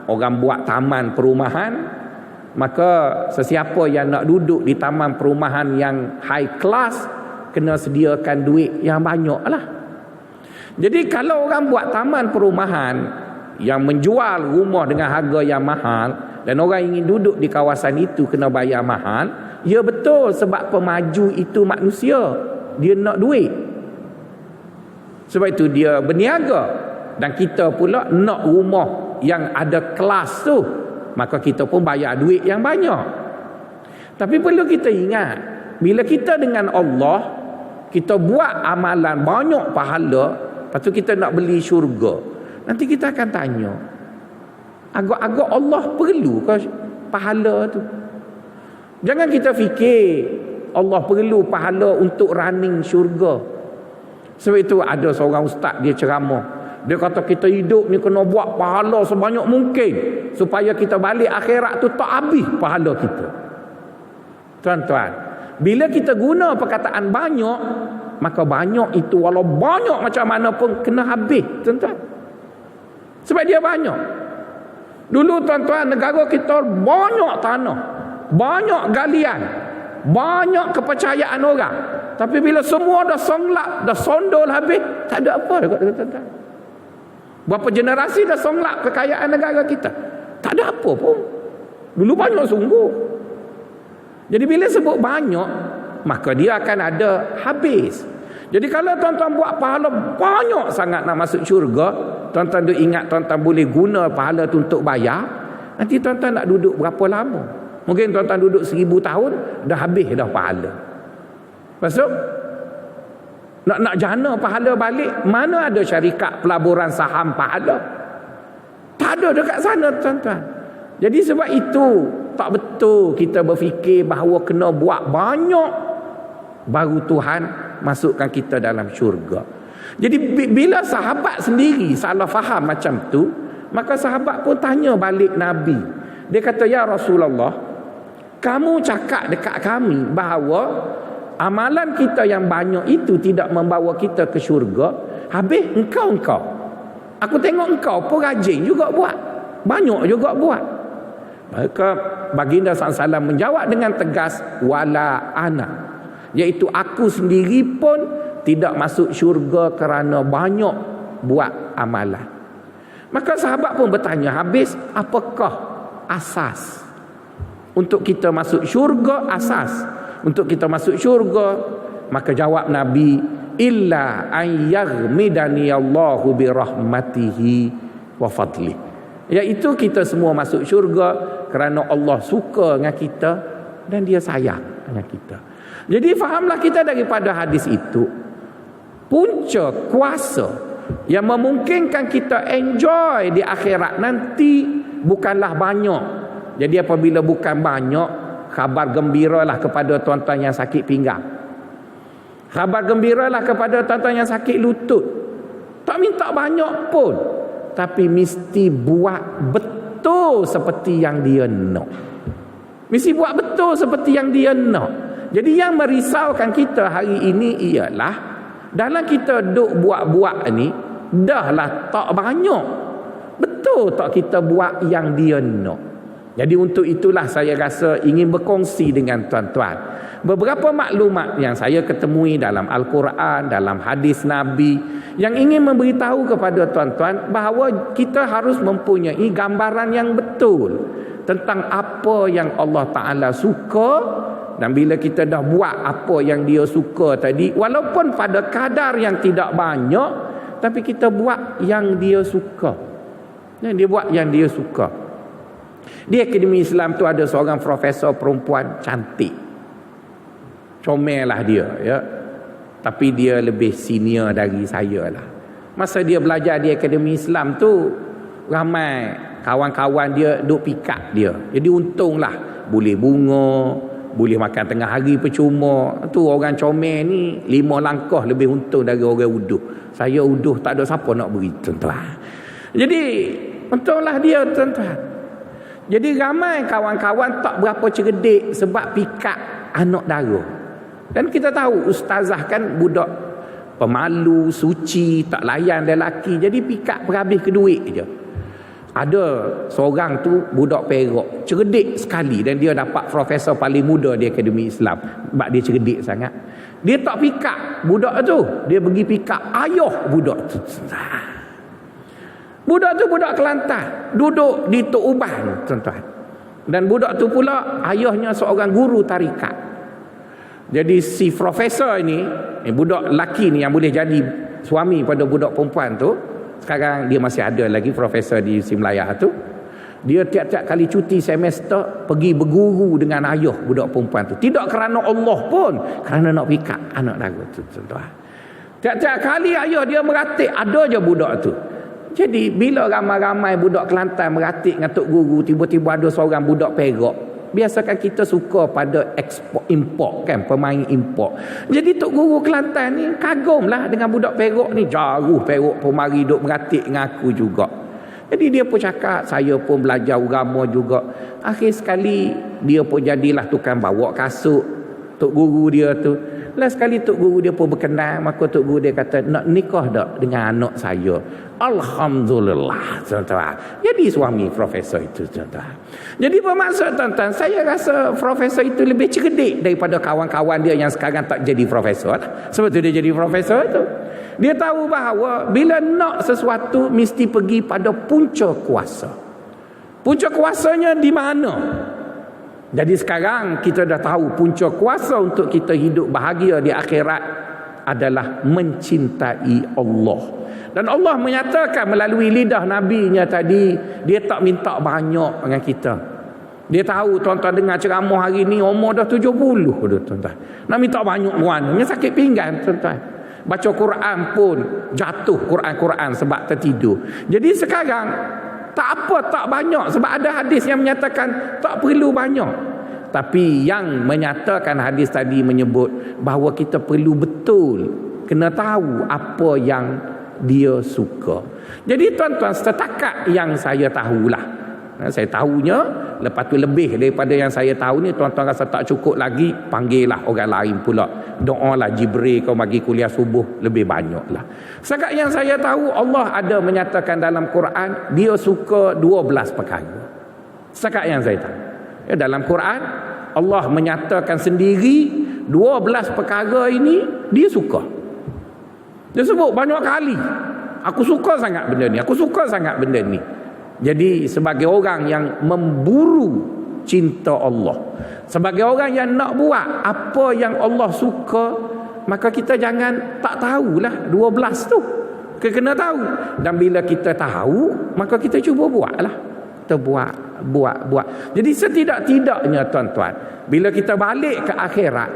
orang buat taman perumahan, maka sesiapa yang nak duduk di taman perumahan yang high class kena sediakan duit yang banyak lah. Jadi kalau orang buat taman perumahan yang menjual rumah dengan harga yang mahal, dan orang ingin duduk di kawasan itu kena bayar mahal, ya betul, sebab pemaju itu manusia, dia nak duit. Sebab itu dia berniaga. Dan kita pula nak rumah yang ada kelas tu, maka kita pun bayar duit yang banyak. Tapi perlu kita ingat, bila kita dengan Allah, kita buat amalan banyak pahala, lepas tu kita nak beli syurga, nanti kita akan tanya, agak-agak Allah perlu ke pahala tu? Jangan kita fikir Allah perlu pahala untuk running syurga. Sebab itu ada seorang ustaz, dia ceramah, dia kata kita hidup ni kena buat pahala sebanyak mungkin supaya kita balik akhirat tu tak habis pahala kita. Tuan-tuan, bila kita guna perkataan banyak, maka banyak itu walau banyak macam mana pun kena habis, tuan-tuan. Sebab dia banyak. Dulu tuan-tuan, negara kita banyak tanah, banyak galian, banyak kepercayaan orang. Tapi bila semua dah songlap, dah sondol habis, tak ada apa dekat tuan-tuan. Berapa generasi dah songlap kekayaan negara kita, tak ada apa pun. Dulu banyak sungguh. Jadi bila sebut banyak, maka dia akan ada habis. Jadi kalau tuan-tuan buat pahala banyak sangat nak masuk syurga, tuan-tuan tu ingat tuan-tuan boleh guna pahala tu untuk bayar. Nanti tuan-tuan nak duduk berapa lama? Mungkin tuan-tuan duduk 1000 tahun, dah habis dah pahala. Masuk? Nak jana pahala balik, mana ada syarikat pelaburan saham pahala? Tak ada dekat sana, tuan-tuan. Jadi sebab itu tak betul kita berfikir bahawa kena buat banyak baru Tuhan masukkan kita dalam syurga. Jadi bila sahabat sendiri salah faham macam tu, maka sahabat pun tanya balik Nabi. Dia kata, ya Rasulullah, kamu cakap dekat kami bahawa amalan kita yang banyak itu tidak membawa kita ke syurga. Habis engkau. Aku tengok engkau pun rajin juga buat. Banyak juga buat. Maka baginda SAW menjawab dengan tegas, wala ana. Iaitu aku sendiri pun tidak masuk syurga kerana banyak buat amalan. Maka sahabat pun bertanya, habis apakah asas untuk kita masuk syurga? Asas untuk kita masuk syurga, maka jawab Nabi, illa an yaghmidani Allahu bi rahmatihi wa fadli. Iaitu kita semua masuk syurga kerana Allah suka dengan kita dan dia sayang dengan kita. Jadi fahamlah kita daripada hadis itu, punca kuasa yang memungkinkan kita enjoy di akhirat nanti bukanlah banyak. Jadi apabila bukan banyak, khabar gembiralah kepada tuan-tuan yang sakit pinggang. Khabar gembiralah kepada tuan-tuan yang sakit lutut. Tak minta banyak pun, tapi mesti buat betul seperti yang dia nak. Mesti buat betul seperti yang dia nak. Jadi yang merisaukan kita hari ini ialah dalam kita duk buat-buat ni, dahlah tak banyak. Betul tak kita buat yang dia nak? Jadi untuk itulah saya rasa ingin berkongsi dengan tuan-tuan beberapa maklumat yang saya ketemui dalam Al-Quran, dalam hadis Nabi, yang ingin memberitahu kepada tuan-tuan bahawa kita harus mempunyai gambaran yang betul tentang apa yang Allah Ta'ala suka. Dan bila kita dah buat apa yang dia suka tadi, walaupun pada kadar yang tidak banyak, tapi kita buat yang dia suka. Dan dia buat yang dia suka. Di Akademi Islam tu ada seorang profesor perempuan cantik. Comel lah dia, ya. Tapi dia lebih senior dari saya lah. Masa dia belajar di Akademi Islam tu, ramai kawan-kawan dia duk pikat dia. Jadi untunglah boleh bunga, boleh makan tengah hari percuma. Tu orang comel ni 5 langkah lebih untung dari orang uduh. Saya uduh tak ada siapa nak beri, tuan-tuan. Jadi untunglah dia, tuan-tuan. Jadi ramai kawan-kawan tak berapa cerdik sebab pikat anak dara. Dan kita tahu ustazah kan budak pemalu, suci, tak layan lelaki. Jadi pikat berhabis ke duit je. Ada seorang tu budak Perak, cerdik sekali, dan dia dapat profesor paling muda di Akademi Islam sebab dia cerdik sangat. Dia tak pikat budak tu, dia pergi pikat ayah budak tu. Budak tu budak Kelantan, duduk di Tok Uban, tuan-tuan. Dan budak tu pula ayahnya seorang guru tarikat. Jadi si profesor ini, budak lelaki ni yang boleh jadi suami pada budak perempuan tu, sekarang dia masih ada lagi profesor di Simlayah tu. Dia tiap-tiap kali cuti semester pergi berguru dengan ayah budak perempuan tu. Tidak kerana Allah pun, kerana nak pikat anak dara tu, tuan-tuan. Tiap-tiap kali ayah dia meratik, ada je budak tu. Jadi bila ramai-ramai budak Kelantan meratik dengan tok guru, tiba-tiba ada seorang budak Perak. Biasakan kita suka pada ekspor import kan, pemain import. Jadi tok guru Kelantan ni kagumlah dengan budak Perak ni. Jauh Perak pun mari duk meratik dengan aku juga. Jadi dia pun cakap, saya pun belajar agama juga. Akhir sekali dia pun jadilah tukang bawa kasut tok guru dia tu. Last sekali tok guru dia pun berkenan, maka tok guru dia kata, nak nikah tak dengan anak saya? Alhamdulillah, tuan-tuan. Jadi suami profesor itu, tuan-tuan. Jadi bermaksud, tuan-tuan, saya rasa profesor itu lebih cerdik daripada kawan-kawan dia yang sekarang tak jadi profesor. Sebab tu dia jadi profesor itu. Dia tahu bahawa bila nak sesuatu mesti pergi pada punca kuasa. Punca kuasanya di mana? Jadi sekarang kita dah tahu punca kuasa untuk kita hidup bahagia di akhirat adalah mencintai Allah. Dan Allah menyatakan melalui lidah Nabi-Nya tadi, dia tak minta banyak dengan kita. Dia tahu tuan-tuan dengar ceramah hari ni umur dah 70 dah, tuan-tuan. Nak minta banyak mana? Dia sakit pinggang, tuan-tuan. Baca Quran pun jatuh Quran-Quran sebab tertidur. Jadi sekarang tak apa, tak banyak. Sebab ada hadis yang menyatakan tak perlu banyak. Tapi yang menyatakan hadis tadi menyebut bahawa kita perlu betul kena tahu apa yang dia suka. Jadi tuan-tuan, setakat yang saya tahulah. Saya tahunya, lepas tu lebih daripada yang saya tahu ni, tuan-tuan rasa tak cukup lagi, panggillah orang lain pula. Doalah Jibril kau bagi kuliah subuh lebih banyaklah. Setakat yang saya tahu, Allah ada menyatakan dalam Quran dia suka 12 perkara. Setakat yang saya tahu. Ya, dalam Quran Allah menyatakan sendiri 12 perkara ini dia suka. Dia sebut banyak kali, aku suka sangat benda ni, aku suka sangat benda ni. Jadi sebagai orang yang memburu cinta Allah, sebagai orang yang nak buat apa yang Allah suka, maka kita jangan tak tahulah 12 tu. Kita kena tahu. Dan bila kita tahu, maka kita cuba buatlah. Kita buat. Jadi setidak-tidaknya tuan-tuan, bila kita balik ke akhirat,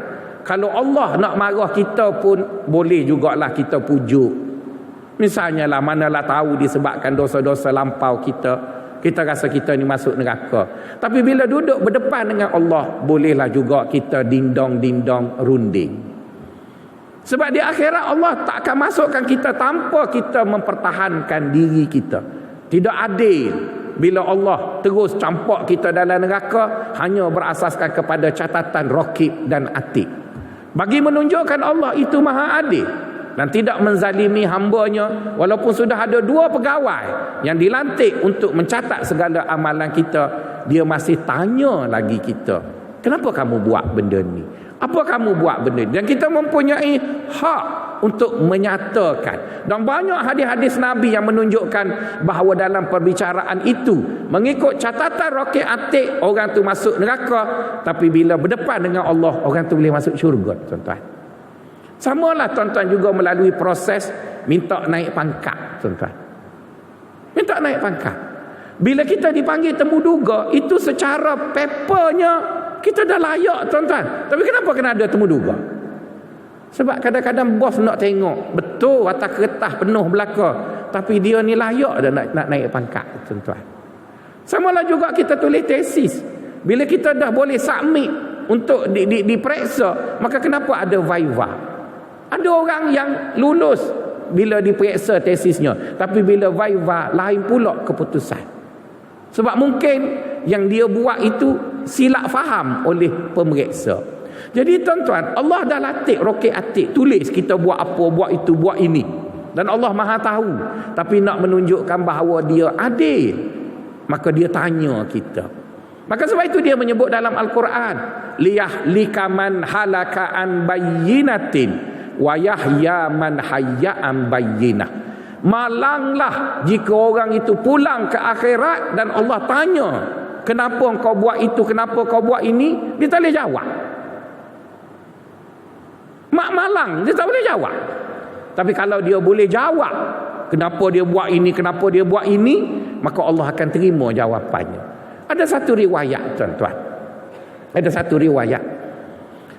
kalau Allah nak marah kita pun boleh jugalah kita pujuk. Misalnya lah, manalah tahu disebabkan dosa-dosa lampau kita rasa kita ni masuk neraka. Tapi bila duduk berdepan dengan Allah, bolehlah juga kita dindong-dindong runding. Sebab di akhirat Allah tak akan masukkan kita tanpa kita mempertahankan diri kita. Tidak adil bila Allah terus campak kita dalam neraka hanya berasaskan kepada catatan rakib dan atid. Bagi menunjukkan Allah itu maha adil dan tidak menzalimi hambanya, walaupun sudah ada 2 pegawai yang dilantik untuk mencatat segala amalan kita, dia masih tanya lagi kita, kenapa kamu buat benda ni? Apa kamu buat benda ni? Dan kita mempunyai hak untuk menyatakan. Dan banyak hadis-hadis Nabi yang menunjukkan bahawa dalam perbicaraan itu, mengikut catatan rakib atid, orang tu masuk neraka, tapi bila berdepan dengan Allah, orang tu boleh masuk syurga, tuan-tuan. Samalah tuan-tuan juga melalui proses minta naik pangkat, tuan-tuan. Minta naik pangkat. Bila kita dipanggil temuduga, itu secara papernya kita dah layak, tuan-tuan. Tapi kenapa kena ada temuduga? Sebab kadang-kadang bos nak tengok, betul atas kertas penuh belaka, tapi dia ni layak dah nak naik pangkat, tuan-tuan. Samalah juga kita tulis tesis. Bila kita dah boleh submit untuk diperiksa, maka kenapa ada viva? Ada orang yang lulus bila diperiksa tesisnya, tapi bila viva lain pula keputusan. Sebab mungkin yang dia buat itu silap faham oleh pemeriksa. Jadi tuan-tuan, Allah dah latih rakib atid, tulis kita buat apa, buat itu, buat ini. Dan Allah Maha tahu. Tapi nak menunjukkan bahawa dia adil, maka dia tanya kita. Maka sebab itu dia menyebut dalam Al-Quran, liyahlika man halaka an bayyinatin wa yahya man hayya an bayyinah. Malanglah jika orang itu pulang ke akhirat dan Allah tanya, kenapa kau buat itu, kenapa kau buat ini, dia tak boleh jawab. Mak malang, dia tak boleh jawab. Tapi kalau dia boleh jawab kenapa dia buat ini, kenapa dia buat ini, maka Allah akan terima jawapannya. Ada satu riwayat, tuan-tuan, ada satu riwayat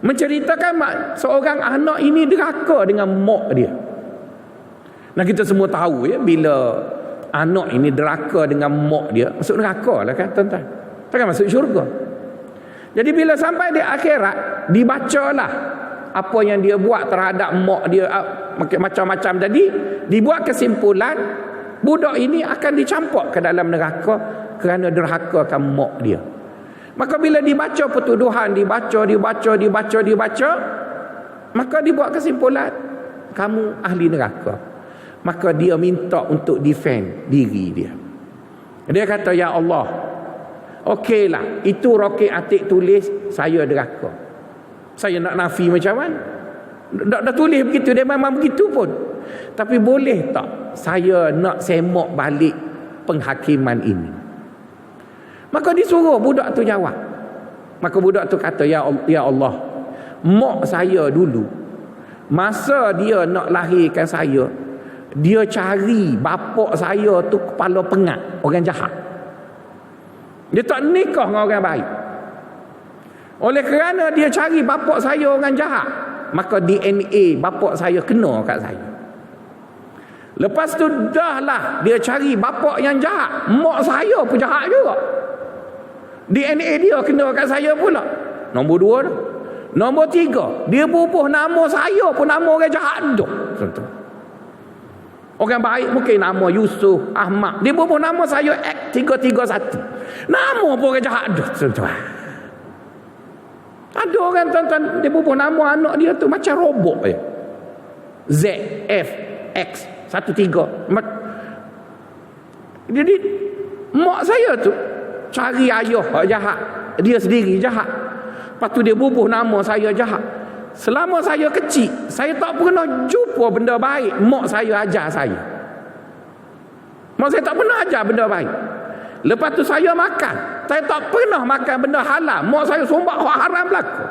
menceritakan seorang anak ini derhaka dengan mak dia. Nah, kita semua tahu ya, bila anak ini derhaka dengan mak dia, masuk neraka lah kan, tuan-tuan. Takkan masuk syurga. Jadi bila sampai di akhirat, dibacalah apa yang dia buat terhadap mak dia, macam-macam tadi, dibuat kesimpulan budak ini akan dicampak ke dalam neraka kerana derhakakan mak dia. Maka bila dibaca pertuduhan, dibaca, maka dibuat kesimpulan kamu ahli neraka. Maka dia minta untuk defend diri dia. Dia kata, ya Allah, okeylah, itu rakib atid tulis saya derhaka. Saya nak nafi macam mana? Dah tulis begitu, dia memang begitu pun. Tapi boleh tak saya nak semak balik penghakiman ini? Maka disuruh budak tu jawab. Maka budak tu kata, ya Allah, mak saya dulu, masa dia nak lahirkan saya, dia cari bapak saya tu kepala pengat, orang jahat. Dia tak nikah dengan orang baik. Oleh kerana dia cari bapak saya orang jahat, maka DNA bapak saya kena kat saya. Lepas tu dahlah dia cari bapak yang jahat, mak saya pun jahat juga, DNA dia kena kat saya pula. Nombor 2 dah. Nombor 3, dia bubuh nama saya pun nama orang jahat tu. Orang baik mungkin nama Yusuf, Ahmad, dia bubuh nama saya X331, nama pun orang jahat tu. Ada orang, tuan-tuan, dia bubuh nama anak dia tu macam robot je, ZFX13. Jadi mak saya tu cari ayah jahat, dia sendiri jahat. Lepas tu dia bubuh nama saya jahat. Selama saya kecil, saya tak pernah jumpa benda baik mak saya ajar saya. Mak saya tak pernah ajar benda baik. Lepas tu saya makan, saya tak pernah makan benda halal, mak saya sumbang hak haram berlaku.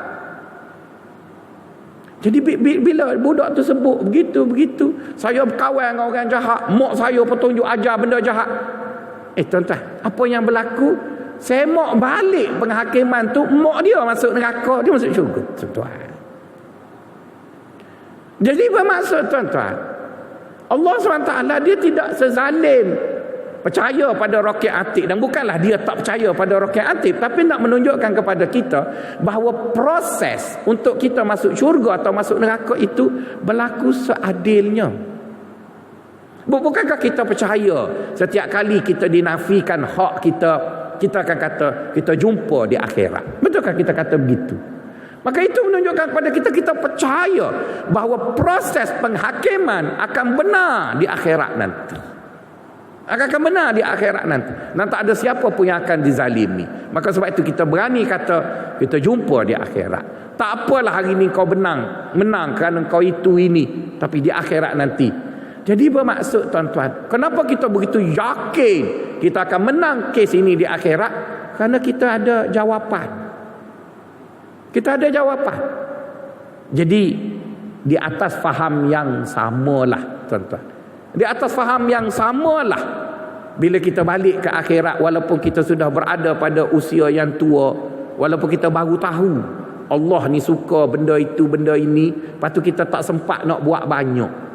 Jadi bila budak tu sebut begitu, saya berkawan dengan orang jahat, mak saya petunjuk ajar benda jahat. Tuan-tuan, apa yang berlaku? Semak balik penghakiman tu, mak dia masuk neraka, dia masuk syurga, tuan-tuan. Jadi bermaksud, tuan-tuan, Allah SWT dia tidak sezalim percaya pada Roqeah Atib, dan bukanlah dia tak percaya pada Roqeah Atib, tapi nak menunjukkan kepada kita bahawa proses untuk kita masuk syurga atau masuk neraka itu berlaku seadilnya. Bukankah kita percaya setiap kali kita dinafikan hak kita, kita akan kata kita jumpa di akhirat? Betulkah kita kata begitu? Maka itu menunjukkan kepada kita percaya bahawa proses penghakiman akan benar di akhirat nanti. Akan benar di akhirat nanti. Dan tak ada siapa pun yang akan dizalimi. Maka sebab itu kita berani kata kita jumpa di akhirat. Tak apalah hari ini kau menang kerana kau itu ini, tapi di akhirat nanti. Jadi bermaksud, tuan-tuan, kenapa kita begitu yakin kita akan menang kes ini di akhirat? Kerana kita ada jawapan. Kita ada jawapan. Jadi di atas faham yang samalah, tuan-tuan. Di atas faham yang samalah, bila kita balik ke akhirat, walaupun kita sudah berada pada usia yang tua, walaupun kita baru tahu Allah ni suka benda itu, benda ini, lepas tu kita tak sempat nak buat banyak.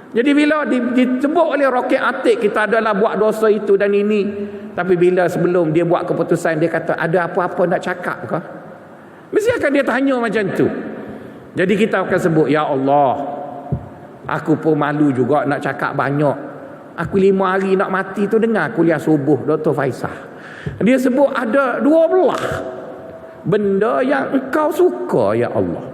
Jadi bila disebut oleh Roqeah Atib kita adalah buat dosa itu dan ini, tapi bila sebelum dia buat keputusan, dia kata ada apa-apa nak cakap ke? Mesti akan dia tanya macam tu. Jadi kita akan sebut, ya Allah, aku pun malu juga nak cakap banyak. Aku 5 hari nak mati tu dengar kuliah subuh Dr. Faisal. Dia sebut ada 12 benda yang engkau suka, ya Allah.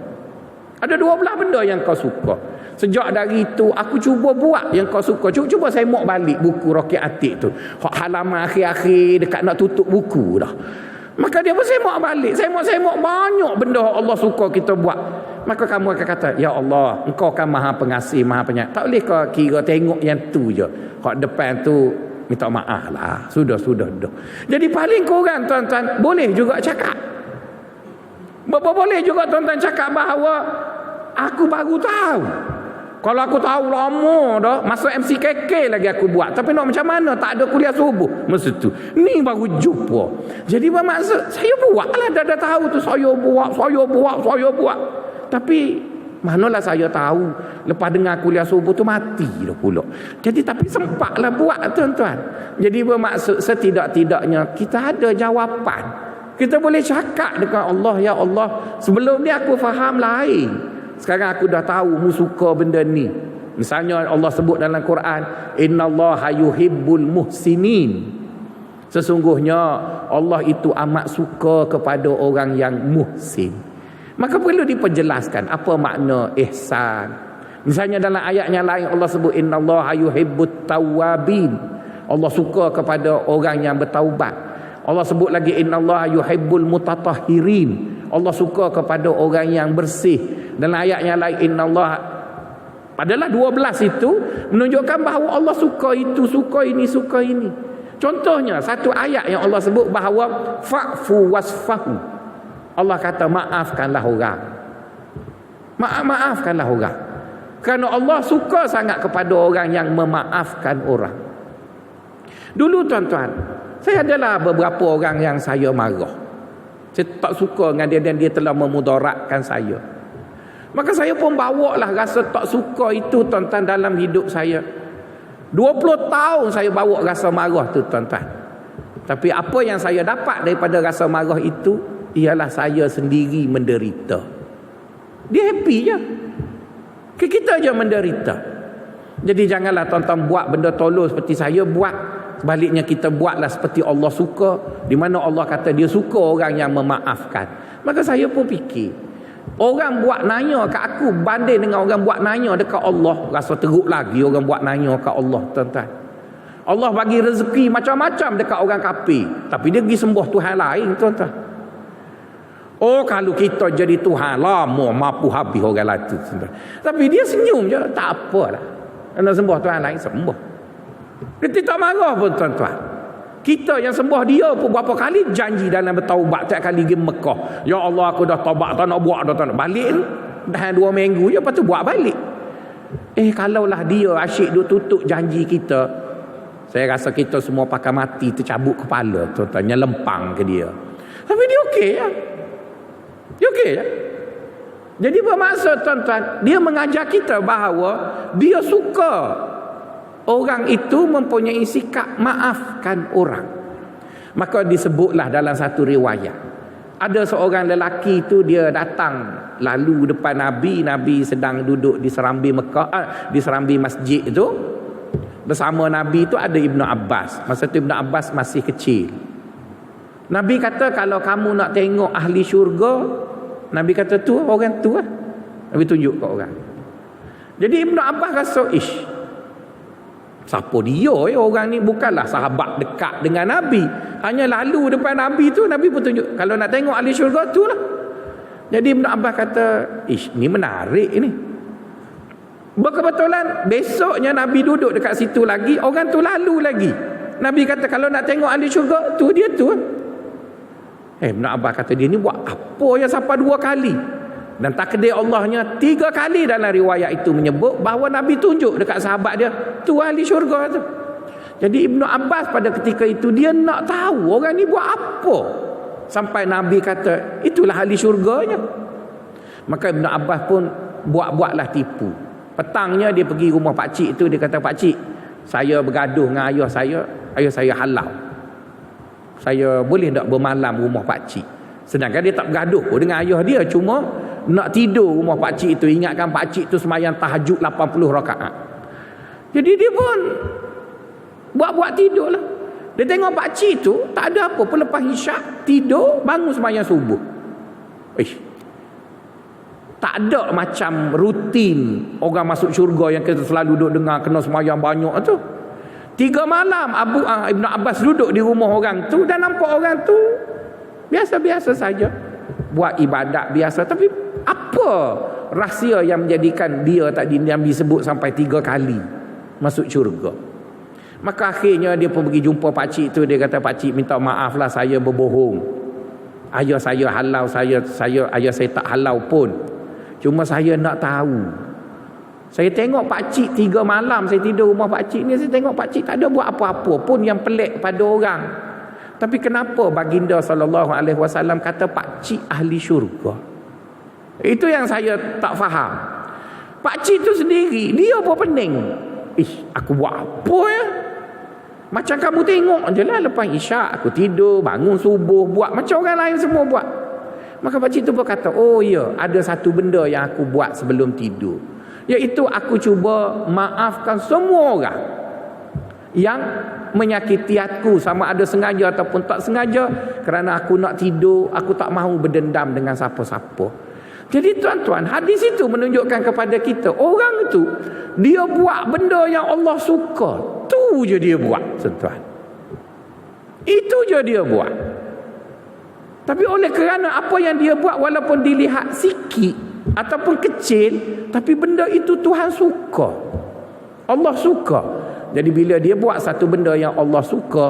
Ada 12 benda yang kau suka. Sejak dari itu aku cuba buat yang kau suka. Cuba saya mok balik buku Roqeah Atib tu. Halaman akhir-akhir dekat nak tutup buku dah. Maka dia pun semok balik. Semok banyak benda Allah suka kita buat. Maka kamu akan kata, ya Allah, engkau kan maha pengasih, maha penyayang. Tak boleh kau kira tengok yang tu je. Hak depan tu minta maaf lah. Sudah. Jadi paling kurang, tuan-tuan, boleh juga cakap. Boleh juga tuan-tuan cakap bahawa aku baru tahu. Kalau aku tahu lama dah, masuk MCKK lagi aku buat. Tapi nak macam mana? Tak ada kuliah subuh masa tu. Ni baru jumpa. Jadi bermaksud, saya buat lah. Dah tahu tu, saya buat. Tapi manalah saya tahu lepas dengar kuliah subuh tu mati dah pula. Jadi tapi sempatlah buat, tuan-tuan. Jadi bermaksud setidak-tidaknya kita ada jawapan. Kita boleh cakap dengan Allah, ya Allah, sebelum ni aku faham lain. Sekarang aku dah tahu mu suka benda ni. Misalnya Allah sebut dalam Quran, innallaha yuhibbul muhsinin. Sesungguhnya Allah itu amat suka kepada orang yang muhsin. Maka perlu diperjelaskan apa makna ihsan. Misalnya dalam ayatnya lain Allah sebut innallaha yuhibbut tawwabin. Allah suka kepada orang yang bertaubat. Allah sebut lagi innallaha yuhibbul mutatahhirin. Allah suka kepada orang yang bersih. Dalam ayatnya lain innallaha, padahal 12 itu menunjukkan bahawa Allah suka itu, suka ini, suka ini. Contohnya satu ayat yang Allah sebut bahawa fa'fu wasfahu. Allah kata maafkanlah orang. Maafkanlah orang. Kerana Allah suka sangat kepada orang yang memaafkan orang. Dulu, tuan-tuan, saya adalah beberapa orang yang saya marah. Saya tak suka dengan dia dan dia telah memudaratkan saya. Maka saya pun bawa lah rasa tak suka itu, tuan-tuan, dalam hidup saya. 20 tahun saya bawa rasa marah tu, tuan-tuan. Tapi apa yang saya dapat daripada rasa marah itu ialah saya sendiri menderita. Dia happy je. Kita je menderita. Jadi janganlah tuan-tuan buat benda tolol seperti saya buat. Sebaliknya kita buatlah seperti Allah suka, di mana Allah kata dia suka orang yang memaafkan. Maka saya pun fikir, orang buat nanya kat aku banding dengan orang buat nanya dekat Allah, rasa teruk lagi orang buat nanya kat Allah, tuan-tuan. Allah bagi rezeki macam-macam dekat orang kafir, tapi dia pergi sembah Tuhan lain, tuan-tuan. Oh, kalau kita jadi Tuhan, lama mampu habis orang lain tu, tuan-tuan. Tapi dia senyum je, tak apalah. Nak sembah Tuhan lain, sembah. Dia tak marah pun, tuan-tuan. Kita yang sembah dia pun berapa kali janji dalam bertaubat, tiap kali pergi Mekah, ya Allah aku dah taubat, tak nak buat dah, tak nak balik. dah 2 minggu je, lepas tu buat balik. Kalaulah dia asyik duk tutup janji kita, saya rasa kita semua pakai mati tercabut kepala, tuan-tuan, lempang ke dia. Tapi dia okey ya. Dia okey ya. Jadi bermaksud, tuan-tuan, dia mengajar kita bahawa dia suka orang itu mempunyai sikap maafkan orang. Maka disebutlah dalam satu riwayat, ada seorang lelaki itu dia datang lalu depan Nabi sedang duduk di serambi Mekah, di serambi masjid itu. Bersama Nabi itu ada Ibnu Abbas. Masa itu Ibnu Abbas masih kecil. Nabi kata, kalau kamu nak tengok ahli syurga, Nabi kata tu orang tu lah. Nabi tunjuk ke orang. Jadi Ibnu Abbas rasa, siapa dia orang ni? Bukanlah sahabat dekat dengan Nabi, hanya lalu depan Nabi tu, Nabi pun tunjuk, kalau nak tengok ahli syurga tu lah. Jadi Ibnu Abbas kata, ni menarik ni. Berkebetulan besoknya Nabi duduk dekat situ lagi, orang tu lalu lagi. Nabi kata, kalau nak tengok ahli syurga tu, dia tu. Ibnu Abbas kata, dia ni buat apa yang sampai 2 kali? Dan takdir Allahnya 3 kali dalam riwayat itu menyebut bahawa Nabi tunjuk dekat sahabat dia, tu ahli syurga tu. Jadi Ibnu Abbas pada ketika itu dia nak tahu orang ni buat apa sampai Nabi kata itulah ahli syurganya. Maka Ibnu Abbas pun buat-buatlah tipu. Petangnya dia pergi rumah pakcik itu, dia kata, pakcik, saya bergaduh dengan ayah saya halau. Saya boleh tak bermalam rumah pakcik? Sedangkan dia tak bergaduh dengan ayah dia, cuma nak tidur rumah pakcik itu. Ingatkan pakcik itu sembahyang tahajud 80 rakaat. Jadi dia pun buat-buat tidur lah. Dia tengok pakcik itu tak ada apa pun, lepas isyak tidur, bangun sembahyang subuh. Tak ada macam rutin orang masuk syurga yang kita selalu duduk dengar kena sembahyang banyak tu. 3 malam Ibnu Abbas duduk di rumah orang tu dan nampak orang tu biasa-biasa saja, buat ibadat biasa. Tapi apa rahsia yang menjadikan dia tadi yang disebut sampai 3 kali masuk syurga? Maka akhirnya dia pun pergi jumpa pakcik tu. Dia kata, pakcik, minta maaf lah, saya berbohong. Ayah saya halau ayah saya tak halau pun. Cuma saya nak tahu. Saya tengok pakcik 3 malam saya tidur rumah pakcik ni, saya tengok pakcik tak ada buat apa-apa pun yang pelik pada orang. Tapi kenapa baginda SAW kata pakcik ahli syurga? Itu yang saya tak faham. Pakcik tu sendiri dia apa pening? Aku buat apa ya? Macam kamu tengok je lah, lepas isyak aku tidur, bangun subuh, buat macam orang lain semua buat. Maka pakcik tu pun kata, oh ya, ada satu benda yang aku buat sebelum tidur, iaitu aku cuba maafkan semua orang yang menyakiti aku, sama ada sengaja ataupun tak sengaja, kerana aku nak tidur, aku tak mahu berdendam dengan siapa-siapa. Jadi tuan-tuan, hadis itu menunjukkan kepada kita, orang itu dia buat benda yang Allah suka, tu je dia buat, tuan-tuan. Itu je dia buat. Tapi oleh kerana apa yang dia buat walaupun dilihat sikit ataupun kecil, tapi benda itu Tuhan suka, Allah suka. Jadi bila dia buat satu benda yang Allah suka,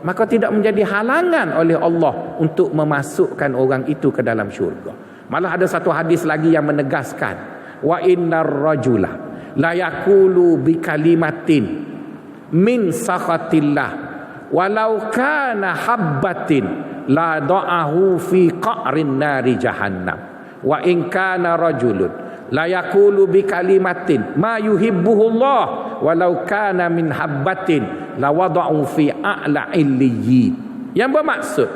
maka tidak menjadi halangan oleh Allah untuk memasukkan orang itu ke dalam syurga. Malah ada satu hadis lagi yang menegaskan, wa innar rajula la yaqulu bi kalimatin min sakhatillah walau kana habbatin la da'ahu fi qa'rin nari jahannam wa in kana rajulun la yaqulu bi kalimatin ma yuhibbuhullah walau kana min habbatin la wada'u fi a'la illiyyin. Yang bermaksud,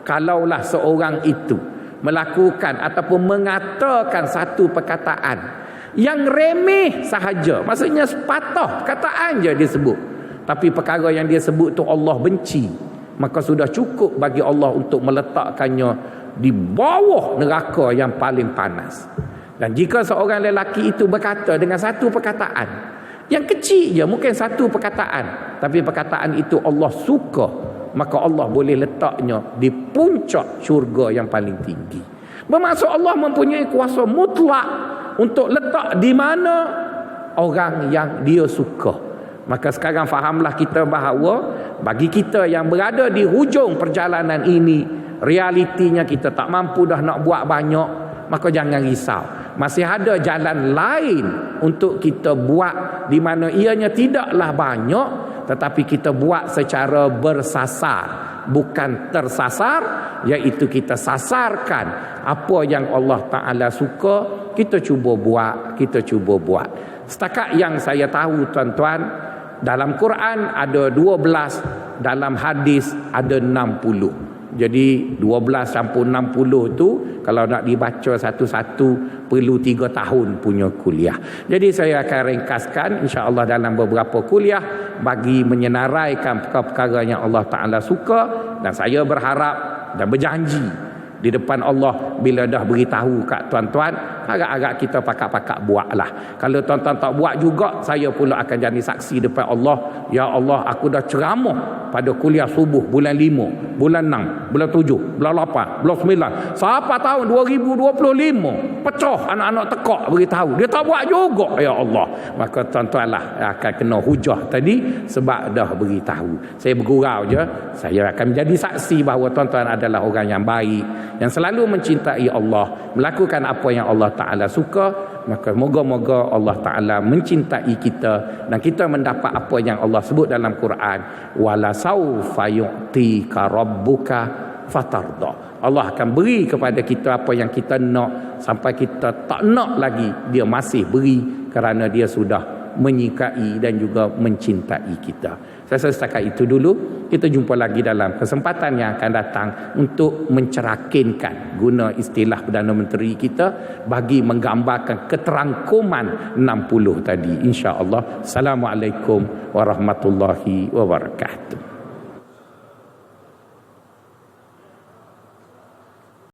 kalaulah seorang itu melakukan ataupun mengatakan satu perkataan yang remeh sahaja, maksudnya sepatah kataan je dia sebut, tapi perkara yang dia sebut tu Allah benci, maka sudah cukup bagi Allah untuk meletakkannya di bawah neraka yang paling panas. Dan jika seorang lelaki itu berkata dengan satu perkataan yang kecil je, mungkin satu perkataan, tapi perkataan itu Allah suka, maka Allah boleh letaknya di puncak syurga yang paling tinggi. Bermaksud Allah mempunyai kuasa mutlak untuk letak di mana orang yang dia suka. Maka sekarang fahamlah kita bahawa bagi kita yang berada di hujung perjalanan ini, realitinya kita tak mampu dah nak buat banyak, maka jangan risau. Masih ada jalan lain untuk kita buat, di mana ianya tidaklah banyak, tetapi kita buat secara bersasar, bukan tersasar, iaitu kita sasarkan apa yang Allah Ta'ala suka, kita cuba buat, Setakat yang saya tahu tuan-tuan, dalam Quran ada 12, dalam hadis ada 60. Jadi 12 campur 60 tu kalau nak dibaca satu-satu perlu 3 tahun punya kuliah. Jadi saya akan ringkaskan insya-Allah dalam beberapa kuliah bagi menyenaraikan perkara-perkara yang Allah Ta'ala suka, dan saya berharap dan berjanji di depan Allah, bila dah beritahu kat tuan-tuan, agak-agak kita pakak-pakak buatlah. Kalau tuan-tuan tak buat juga, saya pula akan jadi saksi depan Allah. Ya Allah, aku dah ceramah pada kuliah subuh bulan 5, bulan 6, bulan 7, bulan 8, bulan 9. Siapa tahun 2025 pecah anak-anak tekak beritahu. Dia tak buat juga, ya Allah. Maka tuan-tuan lah akan kena hujah tadi sebab dah beritahu. Saya bergurau je, saya akan menjadi saksi bahawa tuan-tuan adalah orang yang baik, yang selalu mencintai Allah, melakukan apa yang Allah Ta'ala suka. Maka moga-moga Allah Ta'ala mencintai kita dan kita mendapat apa yang Allah sebut dalam Quran, wala saufa yu'tika rabbuka fatarda. Allah akan beri kepada kita apa yang kita nak, sampai kita tak nak lagi, dia masih beri kerana dia sudah menyikai dan juga mencintai kita. Saya rasa setakat itu dulu. Kita jumpa lagi dalam kesempatan yang akan datang untuk mencerakinkan, guna istilah Perdana Menteri kita, bagi menggambarkan keterangkuman 60 tadi, insya-Allah. Assalamualaikum warahmatullahi wabarakatuh.